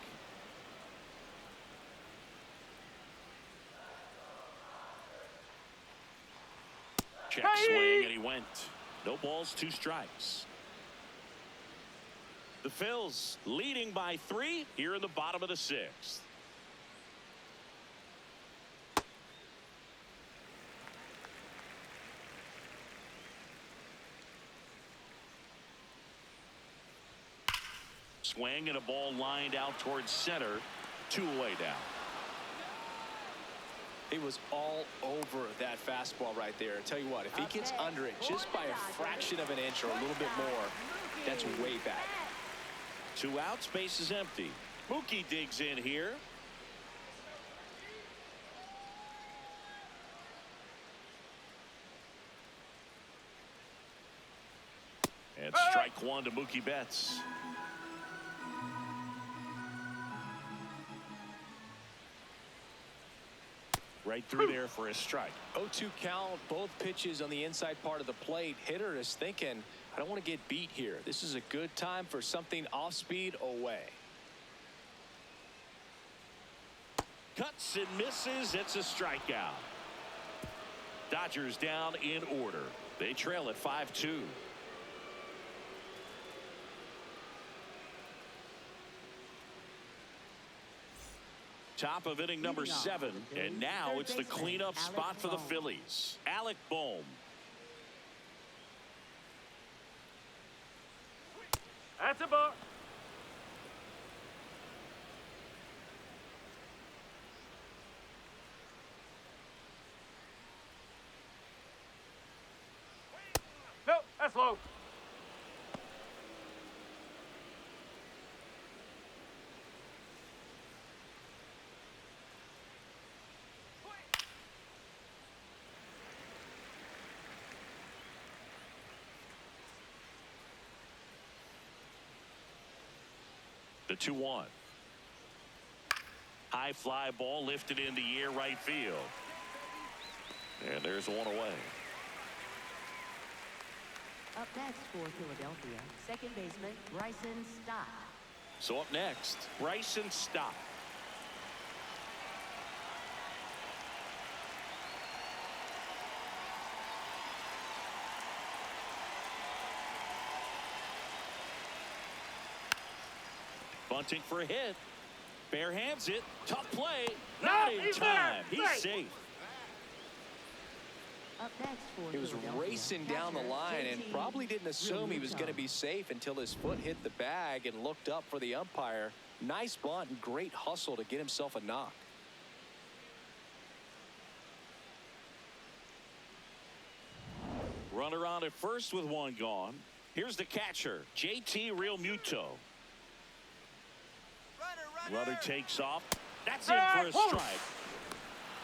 Check swing, and he went. No balls, 2 strikes. The Phils leading by 3 here in the bottom of the 6th. Swing and a ball lined out towards center. 2 away now. He was all over that fastball right there. I tell you what, if he gets under it just by a fraction of an inch or a little bit more, that's way back. 2 outs, base is empty. Mookie digs in here. And strike 1 to Mookie Betts. Right through there for a strike. 0-2 count, both pitches on the inside part of the plate. Hitter is thinking, I don't want to get beat here. This is a good time for something off speed away. Cuts and misses. It's a strikeout. Dodgers down in order. They trail at 5-2. Top of inning number 7, and now it's the cleanup spot for the Phillies. Alec Bohm. That's a ball. Nope, that's low. The 2-1. High fly ball lifted in the air right field. And there's 1 away. Up next for Philadelphia, second baseman Bryson Stott. So up next, Bryson Stott. Bunting for a hit. Bare hands it. Tough play. Not in time. He's safe. Up next for He was Philadelphia, racing down the catcher line and JT probably didn't assume he was going to Realmuto. be safe until his foot hit the bag and looked up for the umpire. Nice bunt and great hustle to get himself a knock. Runner on at first with 1 gone. Here's the catcher, JT Realmuto. Runner Runner takes off. That's in for a strike.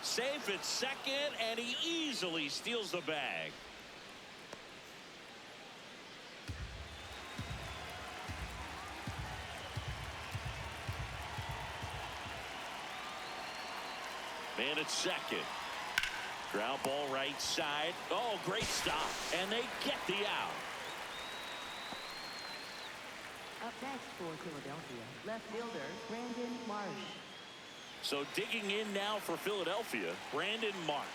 Safe at second, and he easily steals the bag. Man at second. Ground ball right side. Oh, great stop. And they get the out. Up next for Philadelphia, left fielder Brandon Marsh. So digging in now for Philadelphia, Brandon Marsh.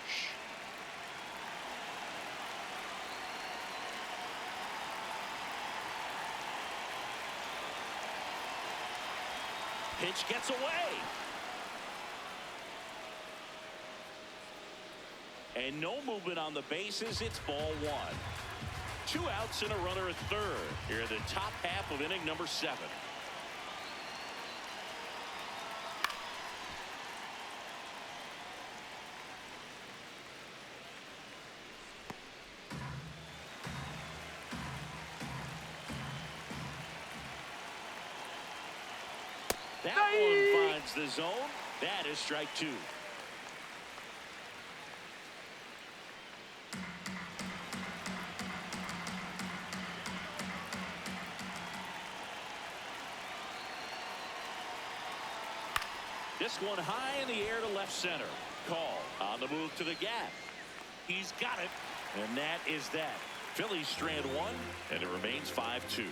Pitch gets away. And no movement on the bases. It's ball one. 2 outs and a runner at third. Here in the top half of inning number 7. That one finds the zone. That is strike 2. This one high in the air to left center. Call on the move to the gap. He's got it. And that is that. Phillies strand 1, and it remains 5-2.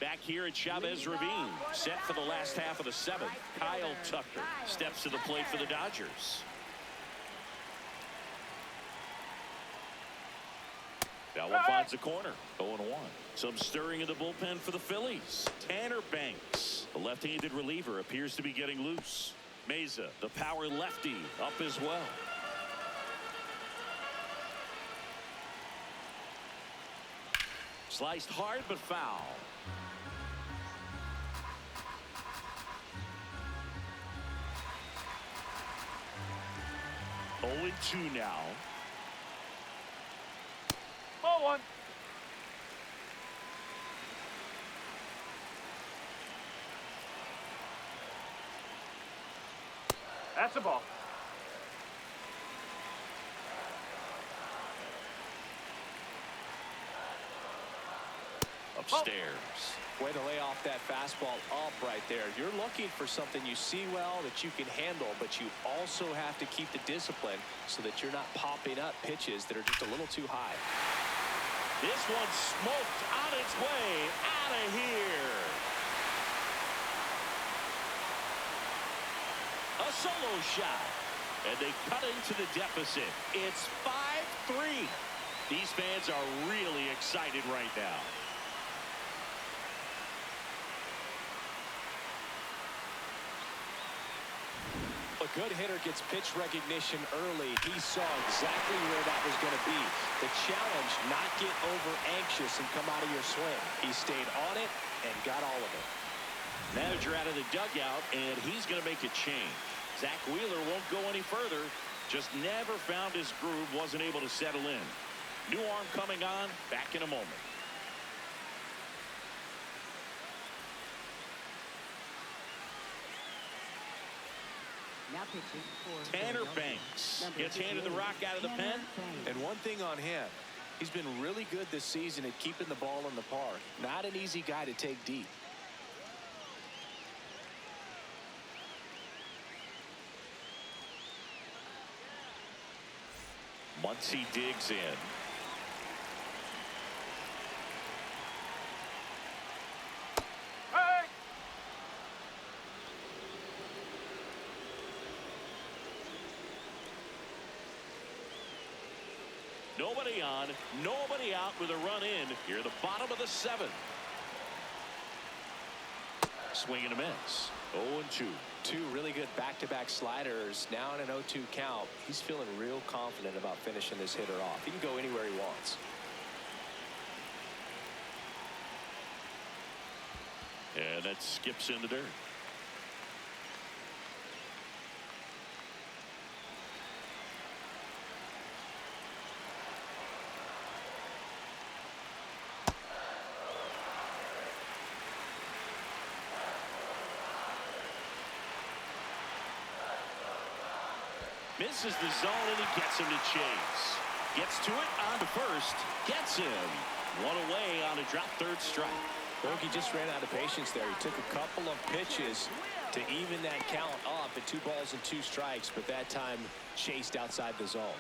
Back here at Chavez Ravine, set for the last half of the 7th. Kyle Tucker steps to the plate for the Dodgers. That one finds the corner. 0-1. Some stirring in the bullpen for the Phillies. Tanner Banks, the left-handed reliever, appears to be getting loose. Meza, the power lefty, up as well. Sliced hard but foul. 0-2 now. Ball 1. That's a ball. Upstairs. Way to lay off that fastball up right there. You're looking for something you see well that you can handle, but you also have to keep the discipline so that you're not popping up pitches that are just a little too high. This one smoked on its way out of here. A solo shot. And they cut into the deficit. It's 5-3. These fans are really excited right now. A good hitter gets pitch recognition early. He saw exactly where that was going to be. The challenge, not get over anxious and come out of your swing. He stayed on it and got all of it. Manager out of the dugout, and he's going to make a change. Zach Wheeler won't go any further. Just never found his groove, wasn't able to settle in. New arm coming on, back in a moment. Now pitching for Tanner Philadelphia, Banks number gets handed the 58, rock out of the Tanner pen. Banks. And one thing on him, he's been really good this season at keeping the ball in the park. Not an easy guy to take deep. Once he digs in. Hey! Nobody on, nobody out with a run in here at the bottom of the 7th. Swing and a miss. 0-2. 2 really good back-to-back sliders. Now in an 0-2 count. He's feeling real confident about finishing this hitter off. He can go anywhere he wants. And that skips in the dirt. This is the zone, and he gets him to chase. Gets to it, on to first. Gets him. One away on a drop third strike. Bogey just ran out of patience there. He took a couple of pitches to even that count up at 2 balls and 2 strikes, but that time chased outside the zone.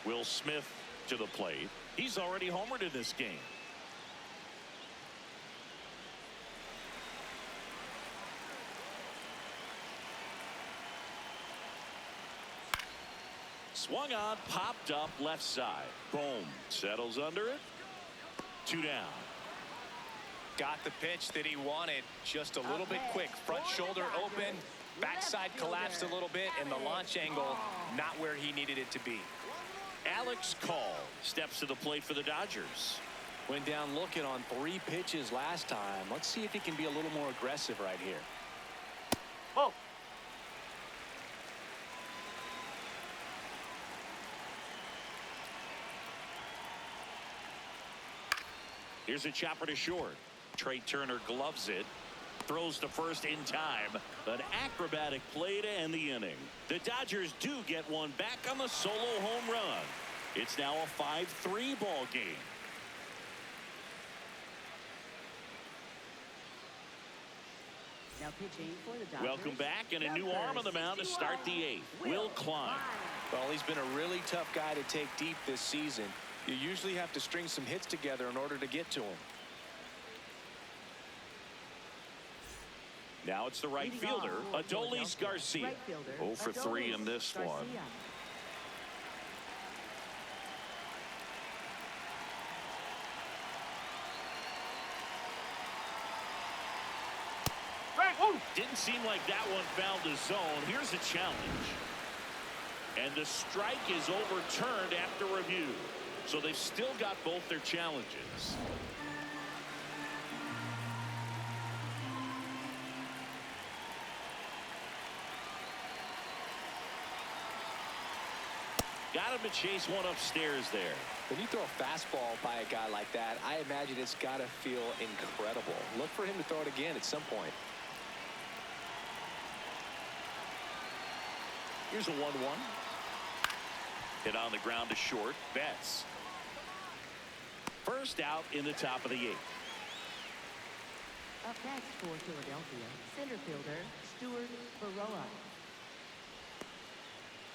Will Smith to the plate. He's already homered in this game. Swung on, popped up left side. Boom. Settles under it. 2 down. Got the pitch that he wanted, just a little bit quick. Front shoulder open, backside collapsed a little bit, and the launch angle not where he needed it to be. Alex Call steps to the plate for the Dodgers. Went down looking on 3 pitches last time. Let's see if he can be a little more aggressive right here. Oh. Here's a chopper to short. Trey Turner gloves it. Throws to first in time. An acrobatic play to end the inning. The Dodgers do get one back on the solo home run. It's now a 5-3 ball game. Now pitching for the Dodgers. Welcome back, and a new arm on the mound to start the 8th. Will Klein. Well, he's been a really tough guy to take deep this season. You usually have to string some hits together in order to get to him. Now it's the right fielder, Adolis Garcia. 0 for 3 in this one. Didn't seem like that one found the zone. Here's a challenge. And the strike is overturned after review. So they've still got both their challenges. Got him to chase one upstairs there. When you throw a fastball by a guy like that, I imagine it's got to feel incredible. Look for him to throw it again at some point. Here's a 1-1. Hit on the ground to short. Betts. First out in the top of the 8th. Up next for Philadelphia, center fielder Stuart Baroa.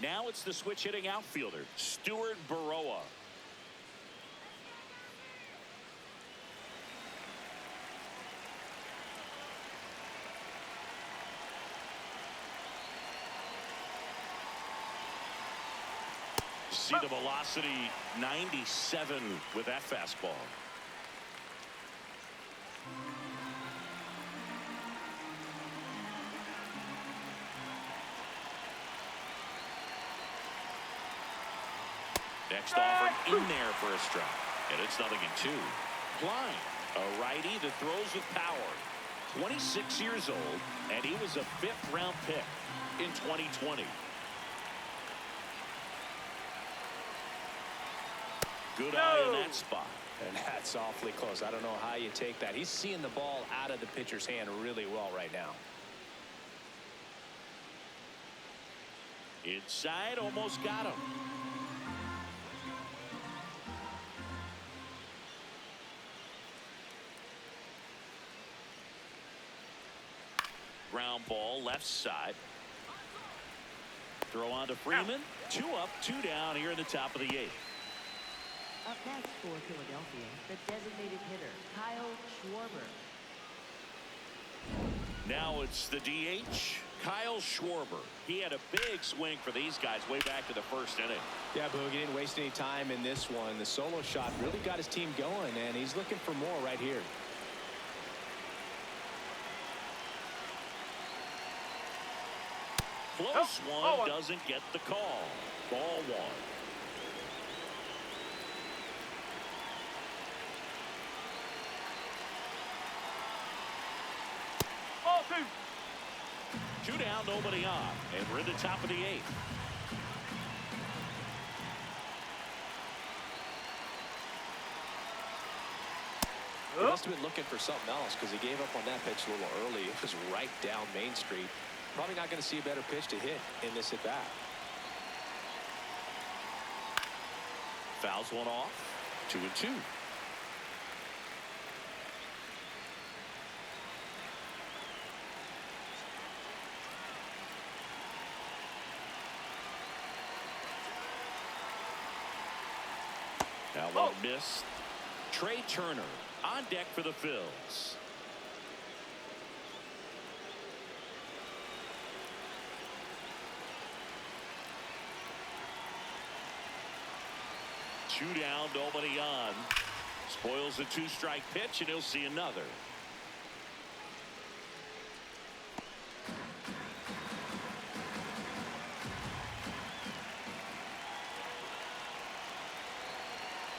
Now it's the switch hitting outfielder, Stuart Baroa. See the velocity 97 with that fastball. Next offer in there for a strike. And it's 0-2. Klein, a righty that throws with power. 26 years old, and he was a 5th-round pick in 2020. Good eye in that spot. And that's awfully close. I don't know how you take that. He's seeing the ball out of the pitcher's hand really well right now. Inside, almost got him. Ground ball left side. Throw on to Freeman. 2 up, 2 down here in the top of the 8th. Up next for Philadelphia, the designated hitter Kyle Schwarber. Now it's the DH, Kyle Schwarber. He had a big swing for these guys way back to the 1st inning. Yeah, Boogie didn't waste any time in this one. The solo shot really got his team going, and he's looking for more right here. Close one, doesn't get the call. Ball 1. Ball 2. 2 down, nobody on, and we're in the top of the 8th. He must have been looking for something else because he gave up on that pitch a little early. It was right down Main Street. Probably not going to see a better pitch to hit in this at bat. Fouls one off. 2-2. Now one miss. Trey Turner on deck for the Phillies. Two down, nobody on. Spoils the two-strike pitch, and he'll see another.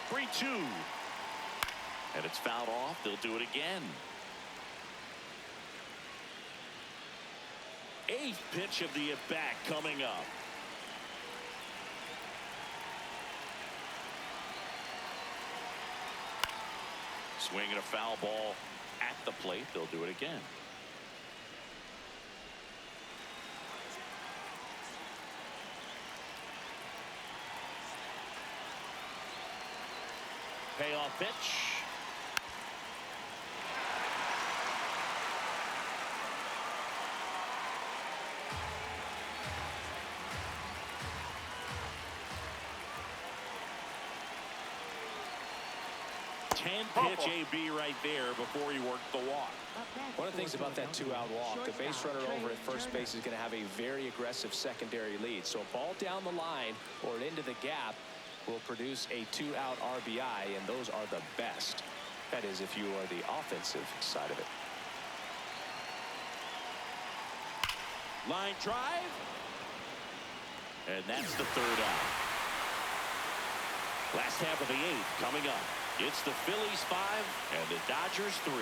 Three-two. And it's fouled off. They'll do it again. Eighth pitch of the at-bat coming up. Swinging a foul ball at the plate. They'll do it again. Payoff pitch. Pitch AB right there before he worked the walk. One of the things about that two-out walk, the base runner over at first base is going to have a very aggressive secondary lead. So a ball down the line or into the gap will produce a two-out RBI, and those are the best. That is, if you are the offensive side of it. Line drive. And that's the third out. Last half of the eighth coming up. It's the Phillies 5 and the Dodgers 3.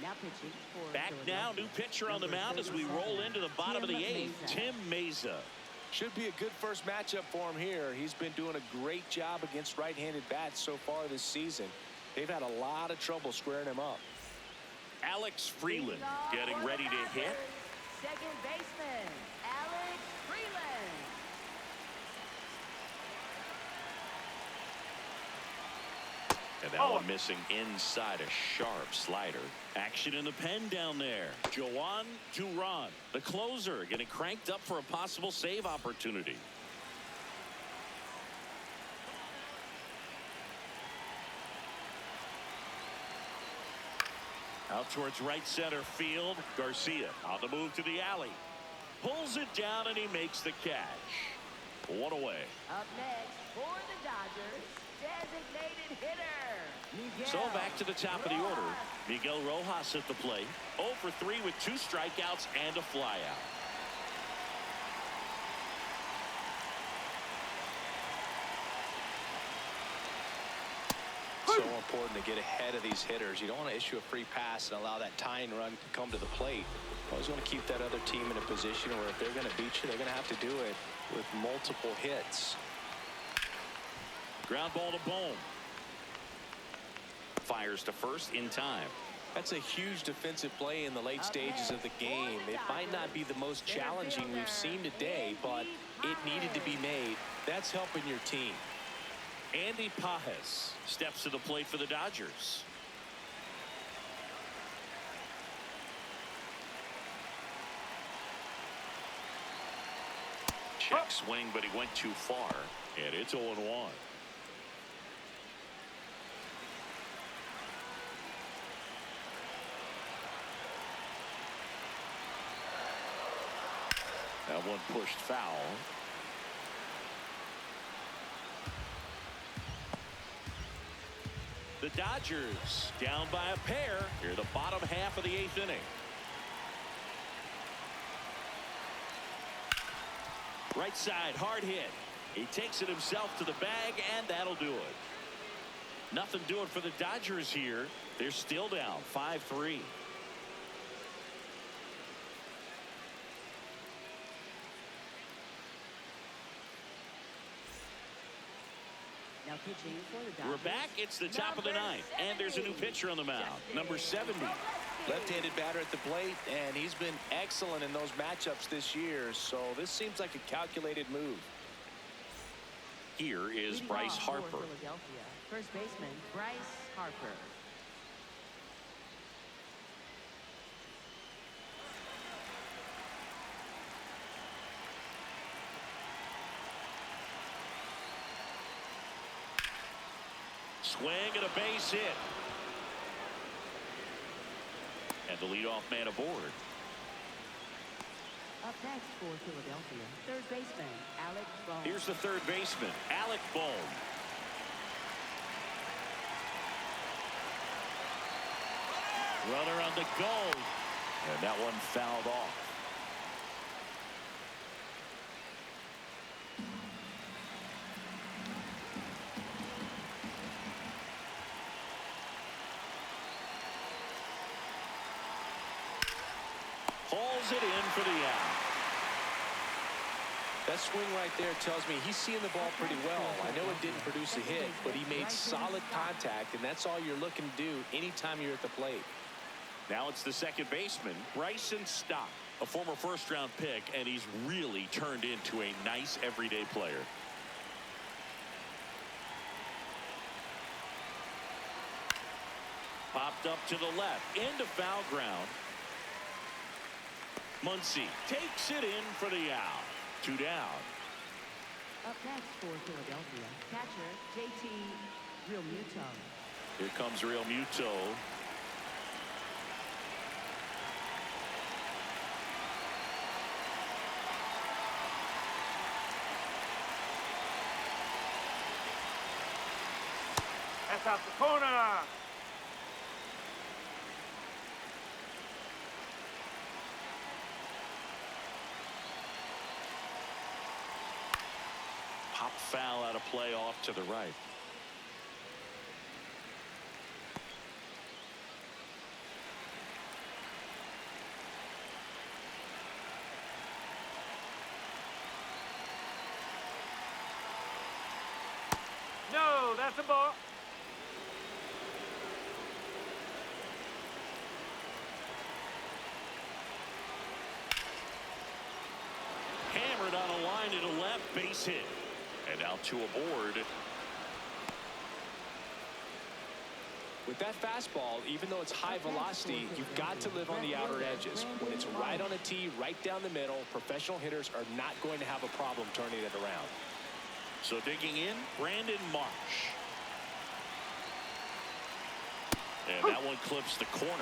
Now pitching for Back now, new pitcher on the mound as we roll into the bottom of the eighth. Tim Mesa. Should be a good first matchup for him here. He's been doing a great job against right-handed bats so far this season. They've had a lot of trouble squaring him up. Alex Freeland getting ready to hit. Second baseman, Alex Freeland. And that one missing inside a sharp slider. Action in the pen down there. Joan Duran, the closer, getting cranked up for a possible save opportunity. Out towards right center field. Garcia on the move to the alley. Pulls it down and he makes the catch. One away. Up next for the Dodgers, designated hitter, Miguel. So back to the top of the order. Miguel Rojas at the plate. 0 for 3 with 2 strikeouts and a flyout. So important to get ahead of these hitters. You don't want to issue a free pass and allow that tying run to come to the plate. You always want to keep that other team in a position where if they're going to beat you, they're going to have to do it with multiple hits. Ground ball to Bohm. Fires to first in time. That's a huge defensive play in the late stages of the game. It might not be the most challenging we've seen today, but it needed to be made. That's helping your team. Andy Pajes steps to the plate for the Dodgers. Check swing, but he went too far, and it's 0-1. That one pushed foul. The Dodgers down by a pair here the bottom half of the 8th inning. Right side, hard hit. He takes it himself to the bag, and that'll do it. Nothing doing for the Dodgers here. They're still down 5-3. Now pitching for the Dodgers. We're back. It's the top of the 9th, and there's a new pitcher on the mound, number 70. Left-handed batter at the plate, and he's been excellent in those matchups this year, so this seems like a calculated move. Here is Leading Bryce off for Harper. Philadelphia, first baseman Bryce Harper. Swing and a base hit. And the leadoff man aboard. Up next for Philadelphia, third baseman Alec Bohm. Here's the third baseman, Alec Bohm. Runner on the go. And that one fouled off. Hauls it in for the out. That swing right there tells me he's seeing the ball pretty well. I know it didn't produce a hit, but he made solid contact, and that's all you're looking to do anytime you're at the plate. Now it's the second baseman, Bryson Stott, a former first-round pick, and he's really turned into a nice everyday player. Popped up to the left, into foul ground. Muncy takes it in for the out. 2 down. Up next for Philadelphia, catcher JT Realmuto. Here comes Realmuto. That's out the corner. Pop foul out of play off to the right. No, that's a ball. Hammered on a line to the left, base hit. And now 2 aboard. With that fastball, even though it's high velocity, you've got to live on the outer edges. When it's right on a tee, right down the middle, professional hitters are not going to have a problem turning it around. So digging in, Brandon Marsh. And that one clips the corner.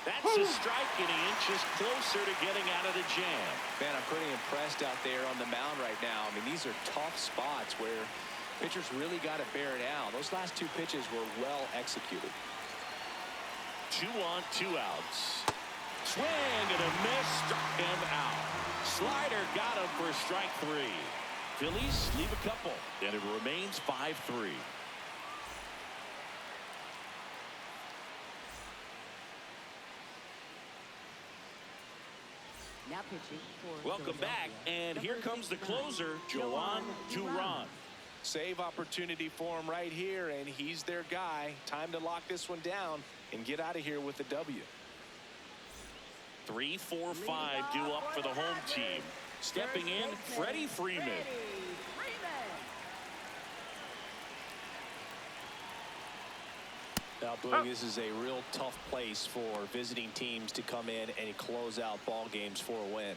That's a strike, and he inches closer to getting out of the jam. Man, I'm pretty impressed out there on the mound right now. I mean, these are tough spots where pitchers really got to bear down. Those last 2 pitches were well executed. 2 on, 2 outs. Swing and a miss, struck him out. Slider got him for strike 3. Phillies leave a couple, and it remains 5-3. Now pitching for Welcome back, and here comes the closer, Joan Duran. Save opportunity for him right here, and he's their guy. Time to lock this one down and get out of here with the W. 3, 4, 5 due up for the home team. Stepping in, Freddie Freeman. Now, Boog, this is a real tough place for visiting teams to come in and close out ball games for a win.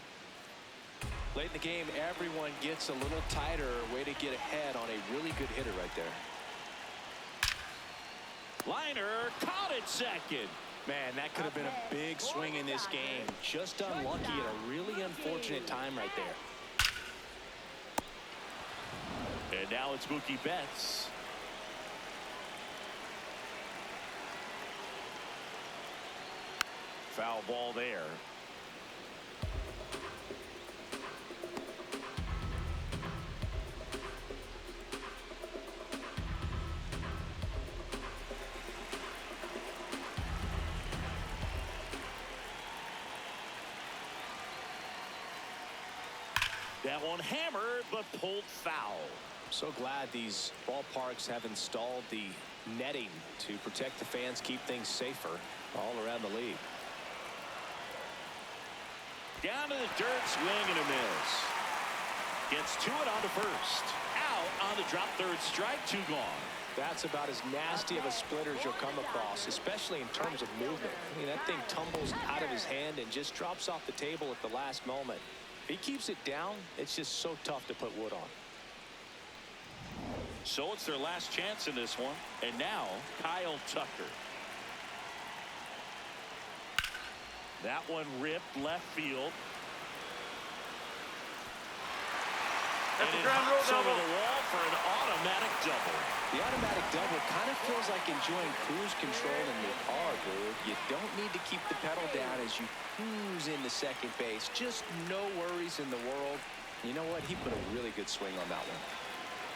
Late in the game, everyone gets a little tighter. Way to get ahead on a really good hitter right there. Liner caught it second. Man, that could have been a big swing in this game. Just unlucky at a really unfortunate time right there. And now it's Mookie Betts. Foul ball there. That one hammered, but pulled foul. So glad these ballparks have installed the netting to protect the fans, keep things safer all around the league. Down to the dirt, swing and a miss. Gets to it on to first. Out on the drop, third strike, 2 gone. That's about as nasty of a splitter as you'll come across, especially in terms of movement. I mean, that thing tumbles out of his hand and just drops off the table at the last moment. If he keeps it down, it's just so tough to put wood on. So it's their last chance in this one. And now, Kyle Tucker. That one ripped left field. And it hops over the wall for an automatic double. The automatic double kind of feels like enjoying cruise control in the car, dude. You don't need to keep the pedal down as you cruise into second base. Just no worries in the world. You know what? He put a really good swing on that one.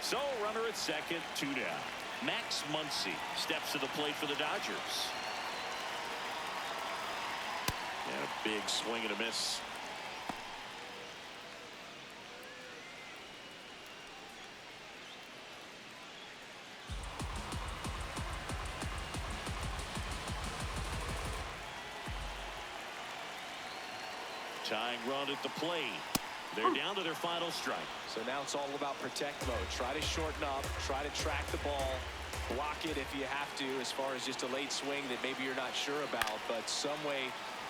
So runner at second, 2 down. Max Muncy steps to the plate for the Dodgers. And a big swing and a miss. Tying run at the plate. They're down to their final strike. So now it's all about protect mode. Try to shorten up, try to track the ball, block it if you have to, as far as just a late swing that maybe you're not sure about, but some way,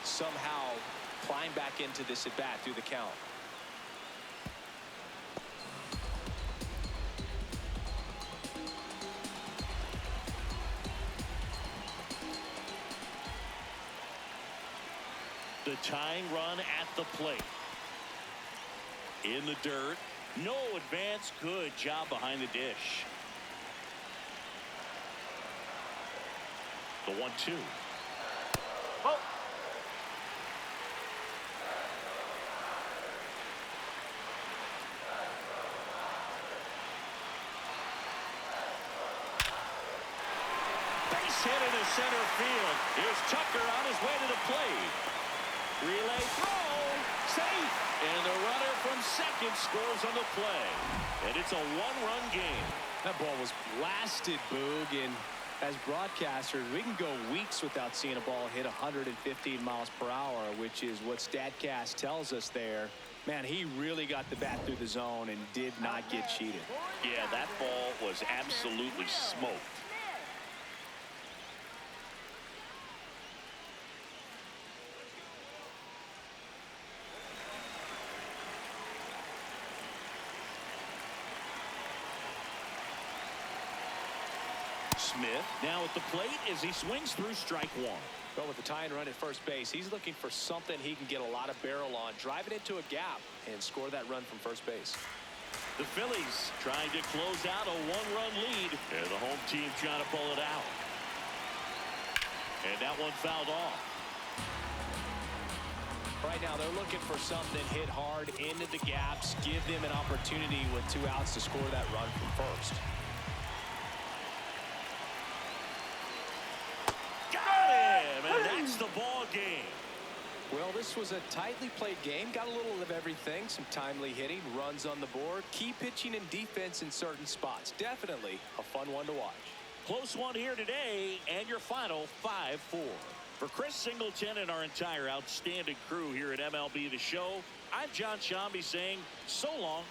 somehow climb back into this at bat through the count. The tying run at the plate. In the dirt. No advance. Good job behind the dish. The 1-2. Oh. Base hit into center field. Here's Tucker on his way to the plate. Relay throw. Safe. And the runner from second scores on the play. And it's a 1-run game. That ball was blasted, Boog, and as broadcasters, we can go weeks without seeing a ball hit 115 miles per hour, which is what StatCast tells us there. Man, he really got the bat through the zone and did not get cheated. Yeah, that ball was absolutely smoked. Smith now at the plate as he swings through strike 1. But with the tying run at first base, he's looking for something he can get a lot of barrel on, drive it into a gap, and score that run from first base. The Phillies trying to close out a 1-run lead, and the home team trying to pull it out. And that one fouled off. Right now, they're looking for something hit hard into the gaps, give them an opportunity with 2 outs to score that run from first. And that's the ball game. Well, this was a tightly played game. Got a little of everything. Some timely hitting, runs on the board, key pitching and defense in certain spots. Definitely a fun one to watch. Close one here today, and your final 5-4. For Chris Singleton and our entire outstanding crew here at MLB The Show, I'm John Shambi saying so long.